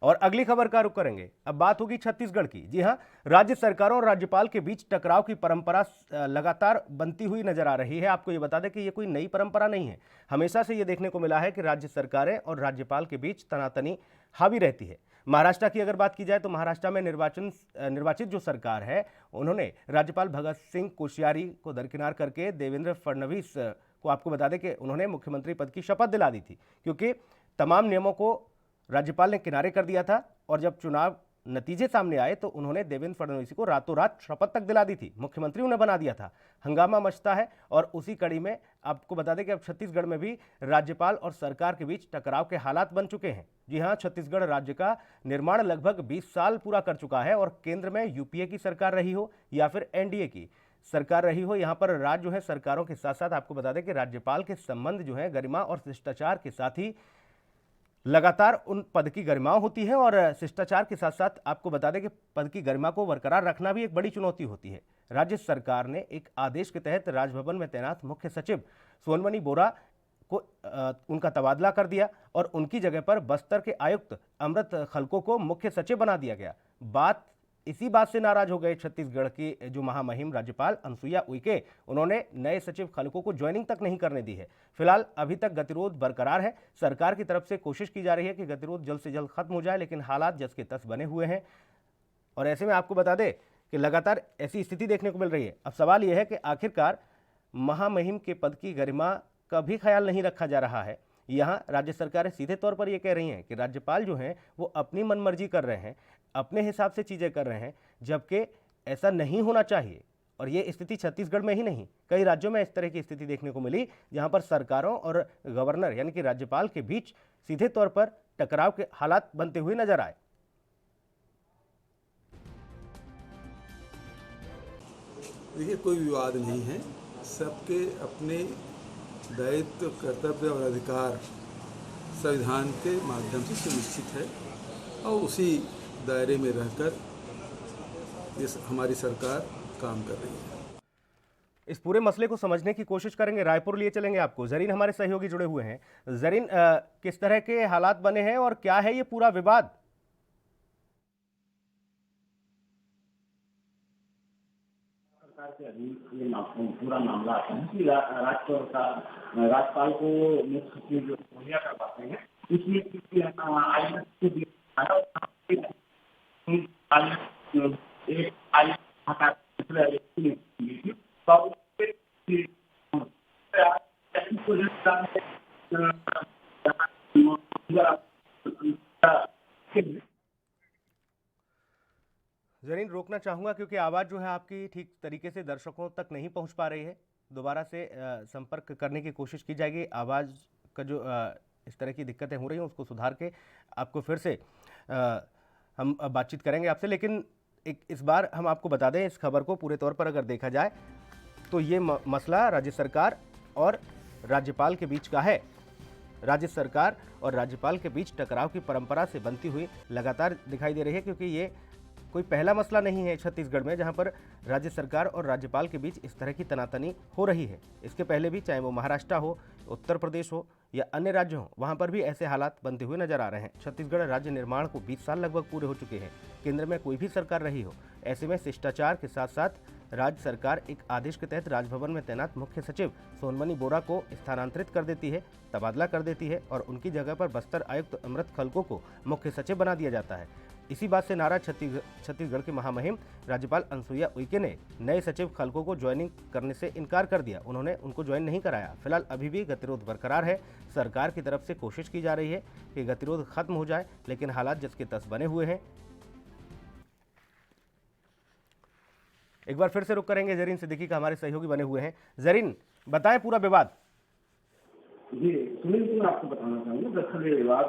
और अगली खबर का रुख करेंगे। अब बात होगी छत्तीसगढ़ की। जी हां, राज्य सरकारों और राज्यपाल के बीच टकराव की परंपरा लगातार बनती हुई नजर आ रही है। आपको ये बता दें कि ये कोई नई परंपरा नहीं है, हमेशा से ये देखने को मिला है कि राज्य सरकारें और राज्यपाल के बीच तनातनी हावी रहती है। महाराष्ट्र की अगर बात की जाए तो महाराष्ट्र में निर्वाचित जो सरकार है, उन्होंने राज्यपाल भगत सिंह कोश्यारी को दरकिनार करके देवेंद्र फडणवीस को, आपको बता दें कि उन्होंने मुख्यमंत्री पद की शपथ दिला दी थी, क्योंकि तमाम नियमों को राज्यपाल ने किनारे कर दिया था और जब चुनाव नतीजे सामने आए तो उन्होंने देवेंद्र फडणवीस को रातों रात शपथ तक दिला दी थी, मुख्यमंत्री उन्हें बना दिया था। हंगामा मचता है और उसी कड़ी में आपको बता दें कि अब छत्तीसगढ़ में भी राज्यपाल और सरकार के बीच टकराव के हालात बन चुके हैं। जी हां, छत्तीसगढ़ राज्य का निर्माण लगभग 20 साल पूरा कर चुका है और केंद्र में यूपीए की सरकार रही हो या फिर एनडीए की सरकार रही हो, यहाँ पर राज्य जो है सरकारों के साथ साथ आपको बता दें कि राज्यपाल के संबंध जो है गरिमा और शिष्टाचार के साथ ही लगातार उन पद की गरिमाओं होती है और शिष्टाचार के साथ साथ आपको बता दें कि पद की गरिमा को बरकरार रखना भी एक बड़ी चुनौती होती है। राज्य सरकार ने एक आदेश के तहत राजभवन में तैनात मुख्य सचिव सोनमणि बोरा को उनका तबादला कर दिया और उनकी जगह पर बस्तर के आयुक्त अमृत खलको को मुख्य सचिव बना दिया गया। इसी बात से नाराज हो गए छत्तीसगढ़ की जो महामहिम राज्यपाल अनुसुईया उइके। उन्होंने नए सचिव खलको को ज्वाइनिंग तक नहीं करने दी है। फिलहाल अभी तक गतिरोध बरकरार है। सरकार की तरफ से कोशिश की जा रही है कि गतिरोध जल्द से जल्द खत्म हो जाए, लेकिन हालात जस के तस बने हुए हैं और ऐसे में आपको बता दें कि लगातार ऐसी स्थिति देखने को मिल रही है। अब सवाल यह है कि आखिरकार महामहिम के पद की गरिमा का भी ख्याल नहीं रखा जा रहा है। यहाँ राज्य सरकारें सीधे तौर पर यह कह रही हैं कि राज्यपाल जो हैं वो अपनी मनमर्जी कर रहे हैं, अपने हिसाब से चीज़ें कर रहे हैं, जबकि ऐसा नहीं होना चाहिए। और ये स्थिति छत्तीसगढ़ में ही नहीं, कई राज्यों में इस तरह की स्थिति देखने को मिली, जहां पर सरकारों और गवर्नर यानी कि राज्यपाल के बीच सीधे तौर पर टकराव के हालात बनते हुए नजर आए। देखिए, कोई विवाद नहीं है, सबके अपने दायित्व, कर्तव्य और अधिकार संविधान के माध्यम से सुनिश्चित है और उसी दायरे में रहकर ये हमारी सरकार काम कर रही है। इस पूरे मसले को समझने की कोशिश करेंगे। रायपुर लिए चलेंगे आपको। जरीन हमारे सहयोगी जुड़े हुए हैं। जरीन, किस तरह के हालात बने हैं और क्या है ये पूरा विवाद? के अधीन ये पूरा मामला आता है कि राज्यपाल को मुख्य सचिव जो मुहैया करवाते हैं, इसमें जरीन, रोकना चाहूंगा क्योंकि आवाज़ जो है आपकी ठीक तरीके से दर्शकों तक नहीं पहुंच पा रही है। दोबारा से संपर्क करने की कोशिश की जाएगी। आवाज़ का जो इस तरह की दिक्कतें हो रही हैं उसको सुधार के आपको फिर से हम बातचीत करेंगे आपसे। लेकिन इस बार हम आपको बता दें, इस खबर को पूरे तौर पर अगर देखा जाए तो ये मसला राज्य सरकार और राज्यपाल के बीच का है। राज्य सरकार और राज्यपाल के बीच टकराव की परंपरा से बनती हुई लगातार दिखाई दे रही है, क्योंकि ये कोई पहला मसला नहीं है छत्तीसगढ़ में जहां पर राज्य सरकार और राज्यपाल के बीच इस तरह की तनातनी हो रही है। इसके पहले भी, चाहे वो महाराष्ट्र हो, उत्तर प्रदेश हो या अन्य राज्य हो, वहां पर भी ऐसे हालात बनते हुए नजर आ रहे हैं। छत्तीसगढ़ राज्य निर्माण को 20 साल लगभग पूरे हो चुके हैं। केंद्र में कोई भी सरकार रही हो, ऐसे में शिष्टाचार के साथ साथ राज्य सरकार एक आदेश के तहत राजभवन में तैनात मुख्य सचिव सोनमणि बोरा को स्थानांतरित कर देती है, तबादला कर देती है और उनकी जगह पर बस्तर आयुक्त अमृत खलको को मुख्य सचिव बना दिया जाता है। इसी बात से नाराज छत्तीसगढ़ के महामहिम राज्यपाल अनुसुईया उइके ने नए सचिव खलको को ज्वाइनिंग करने से इनकार कर दिया। उन्होंने उनको ज्वाइन नहीं कराया। फिलहाल अभी भी गतिरोध बरकरार है। सरकार की तरफ से कोशिश की जा रही है कि गतिरोध खत्म हो जाए, लेकिन हालात जस के तस बने हुए हैं। एक बार फिर से रुक करेंगे, जरीन सिद्दीकी का हमारे सहयोगी बने हुए हैं। जरीन, बताएं पूरा विवाद। जी सुनील जी, मैं आपको बताना चाहूंगा, दरअसल ये विवाद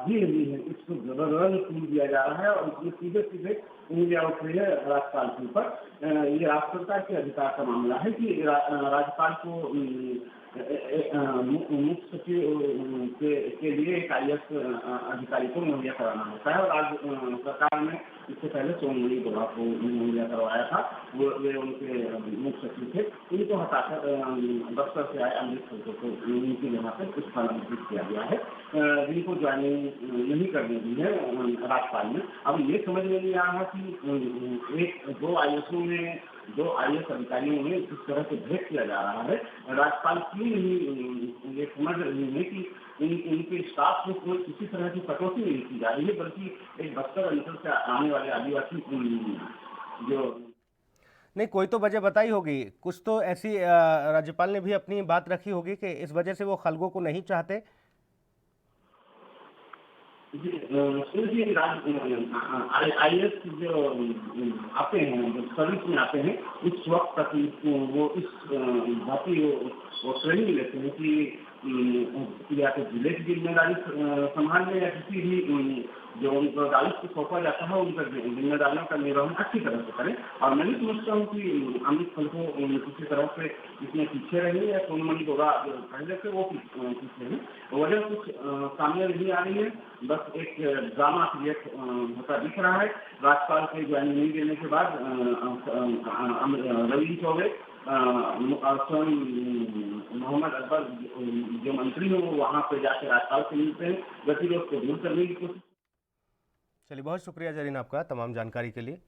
ही नहीं है, इसको जबरदस्त दिया जा रहा है और इसमें सीधे सीधे उंगलियां उठ रही है राज्यपाल के ऊपर। ये राज्य सरकार के अधिकार का मामला है कि राज्यपाल को मुख्य सचिव के लिए एक IAS अधिकारी को मुहैया कराना होता है, और आज सरकार ने इससे पहले सोनमणि गुहा को मुहैया करवाया था। वे उनके मुख्य सचिव थे, उनको हटाकर बक्सर से आए अमृत ठाकुर को उनकी जगह पर स्थानांतरित किया गया है, जिनको ज्वाइनिंग नहीं करने दी है राज्यपाल ने। अब ये समझ में नहीं आ रहा कि दो IAS अधिकारियों में जिस तरह से भेद किया जा रहा है, राज्यपाल क्यों नहीं ये समझ रही है कि इनके स्टाफ में कोई किसी तरह की कटौती नहीं की जा रही है, बल्कि एक बस्तर अंचल से आने वाले आदिवासी जो नहीं, कोई तो वजह बताई होगी, कुछ तो ऐसी राज्यपाल ने भी अपनी बात रखी होगी कि इस वजह से वो खलगों को नहीं चाहते। जी IAS जो आते हैं, जो सर्विस में आते हैं, उस वक्त तक वो इस बाकी वो ट्रेनिंग लेते हैं कि या तो जिले की जिम्मेदारी संभालने या किसी भी जो उनको दायित्व सौंपा जाता है उनका जिम्मेदारियों का निर्वहन अच्छी तरह से करें। और मैं नहीं समझता हूँ कि अमृत फल को किसी तरह से इसमें पीछे रहे या सोनमणि गुहा पहले से वो पीछे हैं, वजह कुछ सामने नहीं आ रही है, बस एक ड्रामा क्रिएट होता दिख रहा है। राज्यपाल के ज्वाइनिंग नहीं देने के बाद रविंद्र चौबे स्वयं मोहम्मद अकबर जो मंत्री हो वो वहाँ पे जाकर राज्यपाल से मिलते हैं, गतिरोध को दूर करने की कोशिश। चलिए, बहुत शुक्रिया जरीन आपका तमाम जानकारी के लिए।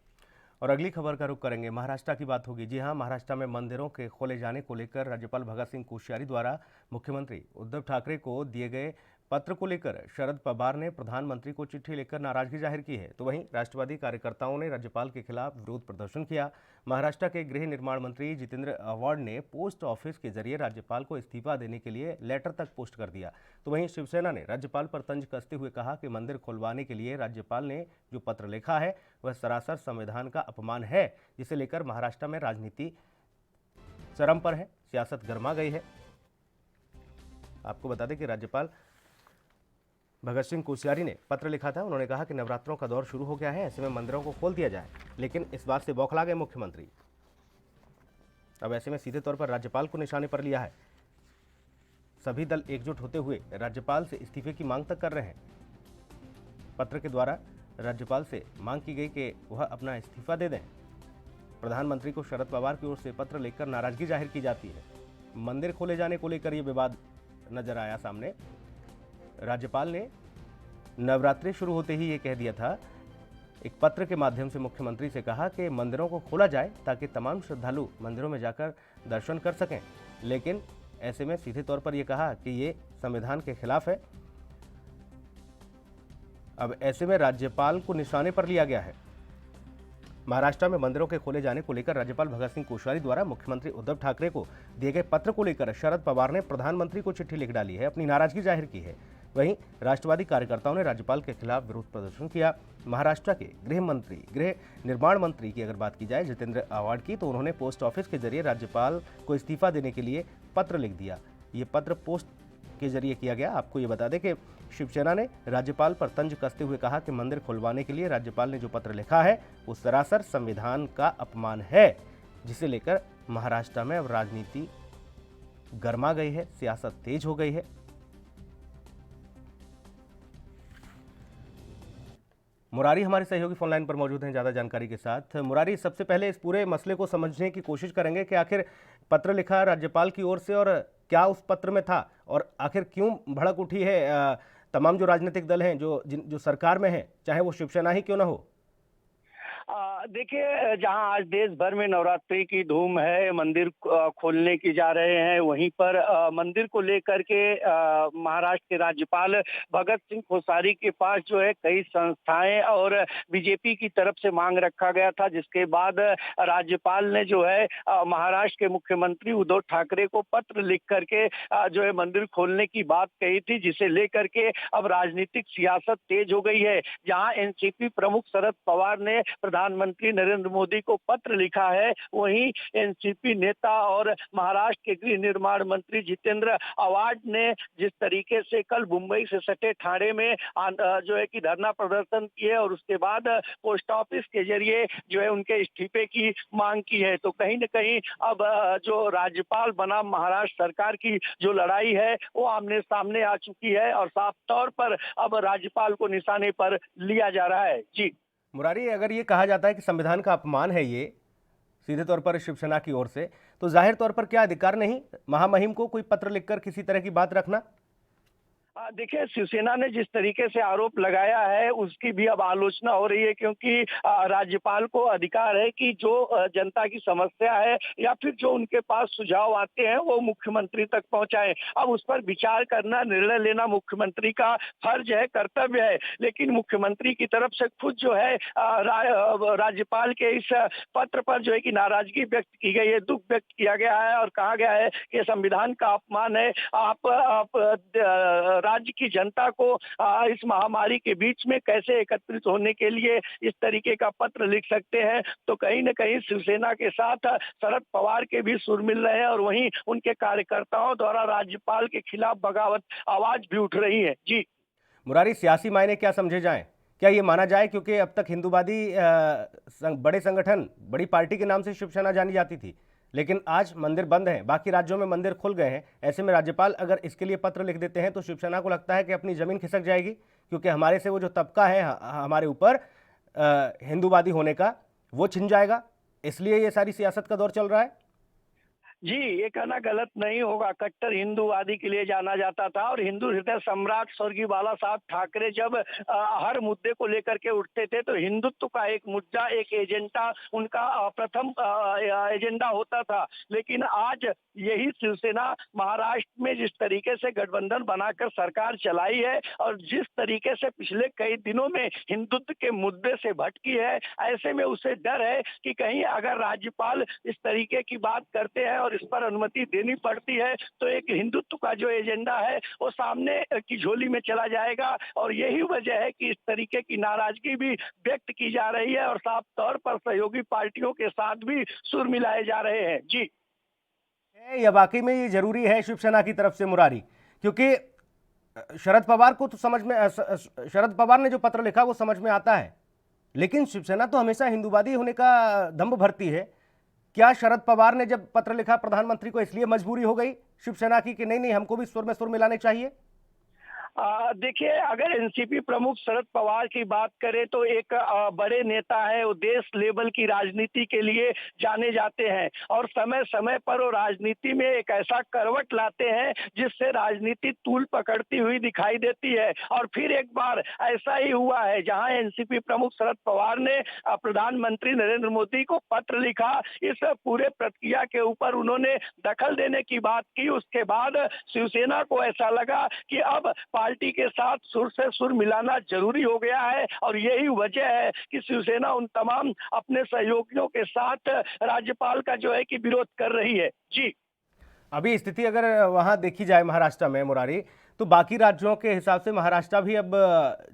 और अगली खबर का रुख करेंगे, महाराष्ट्र की बात होगी। जी हां, महाराष्ट्र में मंदिरों के खोले जाने को लेकर राज्यपाल भगत सिंह कोश्यारी द्वारा मुख्यमंत्री उद्धव ठाकरे को दिए गए पत्र को लेकर शरद पवार ने प्रधानमंत्री को चिट्ठी लिखकर नाराजगी जाहिर की है। तो वहीं राष्ट्रवादी कार्यकर्ताओं ने राज्यपाल के खिलाफ विरोध प्रदर्शन किया। महाराष्ट्र के गृह निर्माण मंत्री जितेंद्र आव्हाड ने पोस्ट ऑफिस के जरिए राज्यपाल को इस्तीफा देने के लिए लेटर तक पोस्ट कर दिया। तो वहीं शिवसेना ने राज्यपाल पर तंज कसते हुए कहा कि मंदिर खुलवाने के लिए राज्यपाल ने जो पत्र लिखा है वह सरासर संविधान का अपमान है, जिसे लेकर महाराष्ट्र में राजनीति चरम पर है, सियासत गर्मा गई है। आपको बता दें कि राज्यपाल भगत सिंह कोश्यारी ने पत्र लिखा था। उन्होंने कहा कि नवरात्रों का दौर शुरू हो गया है, ऐसे में मंदिरों को खोल दिया जाए, लेकिन इस बात से बौखला गए मुख्यमंत्री। अब ऐसे में सीधे तौर पर राज्यपाल को निशाने पर लिया है। सभी दल एकजुट होते हुए राज्यपाल से इस्तीफे की मांग तक कर रहे हैं। पत्र के द्वारा राज्यपाल से मांग की गई कि वह अपना इस्तीफा दे दें। प्रधानमंत्री को शरद पवार की ओर से पत्र लिखकर नाराजगी जाहिर की जाती है। मंदिर खोले जाने को लेकर यह विवाद नजर आया सामने। राज्यपाल ने नवरात्रि शुरू होते ही ये कह दिया था, एक पत्र के माध्यम से मुख्यमंत्री से कहा कि मंदिरों को खोला जाए ताकि तमाम श्रद्धालु मंदिरों में जाकर दर्शन कर सकें, लेकिन ऐसे में सीधे तौर पर यह कहा कि ये संविधान के खिलाफ है। अब ऐसे में राज्यपाल को निशाने पर लिया गया है। महाराष्ट्र में मंदिरों के खोले जाने को लेकर राज्यपाल भगत सिंह कोश्यारी द्वारा मुख्यमंत्री उद्धव ठाकरे को दिए गए पत्र को लेकर शरद पवार ने प्रधानमंत्री को चिट्ठी लिख डाली है, अपनी नाराजगी जाहिर की है। वहीं राष्ट्रवादी कार्यकर्ताओं ने राज्यपाल के खिलाफ विरोध प्रदर्शन किया। महाराष्ट्र के गृह निर्माण मंत्री की अगर बात की जाए जितेंद्र आव्हाड की, तो उन्होंने पोस्ट ऑफिस के जरिए राज्यपाल को इस्तीफा देने के लिए पत्र लिख दिया। ये पत्र पोस्ट के जरिए किया गया। आपको ये बता दें कि शिवसेना ने राज्यपाल पर तंज कसते हुए कहा कि मंदिर खुलवाने के लिए राज्यपाल ने जो पत्र लिखा है वो सरासर संविधान का अपमान है, जिसे लेकर महाराष्ट्र में अब राजनीति गर्मा गई है, सियासत तेज हो गई है। मुरारी हमारे सहयोगी फोन लाइन पर मौजूद हैं ज्यादा जानकारी के साथ। मुरारी, सबसे पहले इस पूरे मसले को समझने की कोशिश करेंगे कि आखिर पत्र लिखा राज्यपाल की ओर से और क्या उस पत्र में था, और आखिर क्यों भड़क उठी है तमाम जो राजनीतिक दल हैं जो सरकार में हैं, चाहे वो शिवसेना ही क्यों ना हो। देखिए, जहां आज देश भर में नवरात्रि की धूम है, मंदिर खोलने की जा रहे हैं, वहीं पर मंदिर को लेकर के महाराष्ट्र के राज्यपाल भगत सिंह कोश्यारी के पास जो है कई संस्थाएं और बीजेपी की तरफ से मांग रखा गया था, जिसके बाद राज्यपाल ने जो है महाराष्ट्र के मुख्यमंत्री उद्धव ठाकरे को पत्र लिख करके जो है मंदिर खोलने की बात कही थी, जिसे लेकर के अब राजनीतिक सियासत तेज हो गई है। जहां एनसीपी प्रमुख शरद पवार ने प्रधानमंत्री प्रधानमंत्री नरेंद्र मोदी को पत्र लिखा है, वहीं एनसीपी नेता और महाराष्ट्र के गृह निर्माण मंत्री जितेंद्र आव्हाड ने जिस तरीके से कल मुंबई से सटे ठाणे में जो है कि धरना प्रदर्शन किए और उसके बाद पोस्ट ऑफिस के जरिए जो है उनके इस्तीफे की मांग की है, तो कहीं न कहीं अब जो राज्यपाल बनाम महाराष्ट्र सरकार की जो लड़ाई है वो आमने सामने आ चुकी है और साफ तौर पर अब राज्यपाल को निशाने पर लिया जा रहा है। जी मुरारी, अगर ये कहा जाता है कि संविधान का अपमान है ये सीधे तौर पर शिवसेना की ओर से, तो जाहिर तौर पर क्या अधिकार नहीं महामहिम को कोई पत्र लिखकर किसी तरह की बात रखना? देखिए, शिवसेना ने जिस तरीके से आरोप लगाया है उसकी भी अब आलोचना हो रही है, क्योंकि राज्यपाल को अधिकार है कि जो जनता की समस्या है या फिर जो उनके पास सुझाव आते हैं वो मुख्यमंत्री तक पहुंचाएं। अब उस पर विचार करना, निर्णय लेना मुख्यमंत्री का फर्ज है, कर्तव्य है, लेकिन मुख्यमंत्री की तरफ से खुद जो है राज्यपाल के इस पत्र पर जो है कि नाराजगी व्यक्त की गई है, दुख व्यक्त किया गया है और कहा गया है कि संविधान का अपमान है। आप राज्य की जनता को इस महामारी के बीच में कैसे एकत्रित होने के लिए इस तरीके का पत्र लिख सकते हैं, तो कहीं न कहीं शिवसेना के साथ शरद पवार के भी सुर मिल रहे हैं और वहीं उनके कार्यकर्ताओं द्वारा राज्यपाल के खिलाफ बगावत आवाज भी उठ रही है। जी मुरारी, सियासी मायने क्या समझे जाएं? क्या ये माना जाए, क्योंकि अब तक हिंदूवादी बड़े संगठन, बड़ी पार्टी के नाम से शिवसेना जानी जाती थी, लेकिन आज मंदिर बंद हैं, बाकी राज्यों में मंदिर खुल गए हैं। ऐसे में राज्यपाल अगर इसके लिए पत्र लिख देते हैं तो शिवसेना को लगता है कि अपनी जमीन खिसक जाएगी, क्योंकि हमारे से वो जो तबका है हमारे ऊपर हिंदूवादी होने का, वो छिन जाएगा। इसलिए ये सारी सियासत का दौर चल रहा है। जी, ये कहना गलत नहीं होगा। कट्टर हिंदूवादी के लिए जाना जाता था और हिंदू हृदय सम्राट स्वर्गीय बाला साहब ठाकरे जब हर मुद्दे को लेकर के उठते थे तो हिंदुत्व का एक मुद्दा, एक एजेंडा उनका प्रथम एजेंडा होता था। लेकिन आज यही शिवसेना महाराष्ट्र में जिस तरीके से गठबंधन बनाकर सरकार चलाई है और जिस तरीके से पिछले कई दिनों में हिंदुत्व के मुद्दे से भटकी है, ऐसे में उसे डर है कि कहीं अगर राज्यपाल इस तरीके की बात करते हैं और इस पर अनुमति देनी पड़ती है तो एक हिंदुत्व का जो एजेंडा है वो सामने की झोली में चला जाएगा। और यही वजह है कि इस तरीके की नाराजगी भी व्यक्त की जा रही है और साफ तौर पर सहयोगी पार्टियों के साथ भी सुर मिलाए जा रहे हैं। जी, या वाकई में ये जरूरी है शिवसेना की तरफ से मुरारी? क्योंकि शरद पवार को तो शरद पवार ने जो पत्र लिखा वो समझ में आता है, लेकिन शिवसेना तो हमेशा हिंदूवादी होने का दंभ भरती है। क्या शरद पवार ने जब पत्र लिखा प्रधानमंत्री को इसलिए मजबूरी हो गई शिवसेना की कि नहीं हमको भी सुर में सुर मिलाने चाहिए? देखिए, अगर एनसीपी प्रमुख शरद पवार की बात करें तो एक बड़े नेता है, वो देश लेवल की राजनीति के लिए जाने जाते हैं और समय समय पर वो राजनीति में एक ऐसा करवट लाते हैं जिससे राजनीति तूल पकड़ती हुई दिखाई देती है। और फिर एक बार ऐसा ही हुआ है जहां एनसीपी प्रमुख शरद पवार ने प्रधानमंत्री नरेंद्र मोदी को पत्र लिखा। इस पूरे प्रक्रिया के ऊपर उन्होंने दखल देने की बात की। उसके बाद शिवसेना को ऐसा लगा कि अब पार्टी के साथ सुर से सुर मिलाना जरूरी हो गया है और यही वजह है कि शिवसेना उन तमाम अपने सहयोगियों के साथ राज्यपाल का जो है कि विरोध कर रही है। जी, अभी स्थिति अगर वहां देखी जाए महाराष्ट्र में मुरारी, तो बाकी राज्यों के हिसाब से महाराष्ट्र भी अब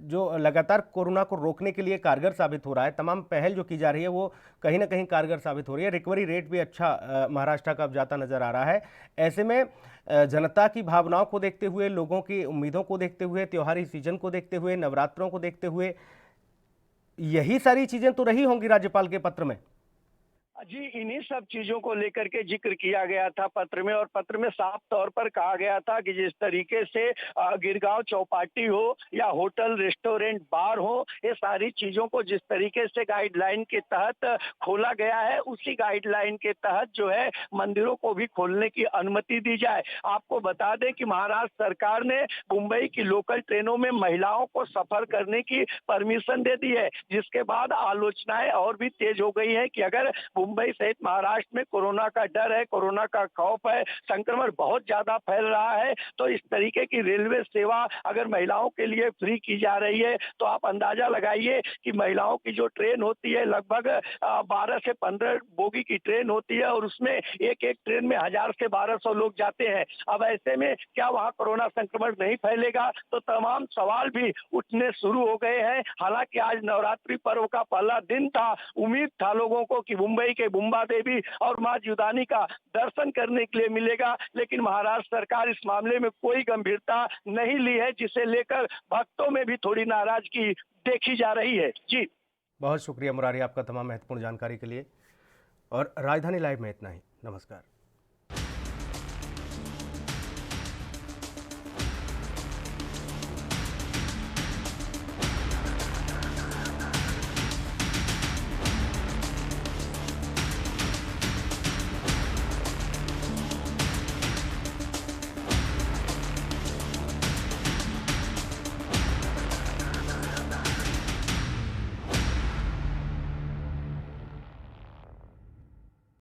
जो लगातार कोरोना को रोकने के लिए कारगर साबित हो रहा है, तमाम पहल जो की जा रही है वो कहीं ना कहीं कारगर साबित हो रही है। रिकवरी रेट भी अच्छा महाराष्ट्र का अब जाता नजर आ रहा है। ऐसे में जनता की भावनाओं को देखते हुए, लोगों की उम्मीदों को देखते हुए, त्योहारी सीजन को देखते हुए, नवरात्रों को देखते हुए, यही सारी चीजें तो रही होंगी राज्यपाल के पत्र में। जी, इन्हीं सब चीजों को लेकर के जिक्र किया गया था पत्र में और पत्र में साफ तौर पर कहा गया था कि जिस तरीके से गिरगांव चौपाटी हो या होटल, रेस्टोरेंट, बार हो, ये सारी चीजों को जिस तरीके से गाइडलाइन के तहत खोला गया है उसी गाइडलाइन के तहत जो है मंदिरों को भी खोलने की अनुमति दी जाए। आपको बता दें कि महाराष्ट्र सरकार ने मुंबई की लोकल ट्रेनों में महिलाओं को सफर करने की परमिशन दे दी है, जिसके बाद आलोचनाएं और भी तेज हो गई है कि अगर मुंबई मुंबई सहित महाराष्ट्र में कोरोना का डर है, कोरोना का खौफ है, संक्रमण बहुत ज्यादा फैल रहा है। तो इस तरीके की रेलवे सेवा अगर महिलाओं के लिए फ्री की जा रही है तो आप अंदाजा लगाइए कि महिलाओं की जो ट्रेन होती है लगभग 12 से 15 बोगी की ट्रेन होती है और उसमें एक एक ट्रेन में 1000 से 1200 लोग जाते हैं। अब ऐसे में क्या वहां कोरोना संक्रमण नहीं फैलेगा? तो तमाम सवाल भी उठने शुरू हो गए हैं। हालांकि आज नवरात्रि पर्व का पहला दिन था, उम्मीद था लोगों को कि मुंबई के बुंबा देवी और मां जुदानी का दर्शन करने के लिए मिलेगा, लेकिन महाराष्ट्र सरकार इस मामले में कोई गंभीरता नहीं ली है, जिसे लेकर भक्तों में भी थोड़ी नाराजगी देखी जा रही है। जी, बहुत शुक्रिया मुरारी आपका तमाम महत्वपूर्ण जानकारी के लिए। और राजधानी लाइव में इतना ही। नमस्कार।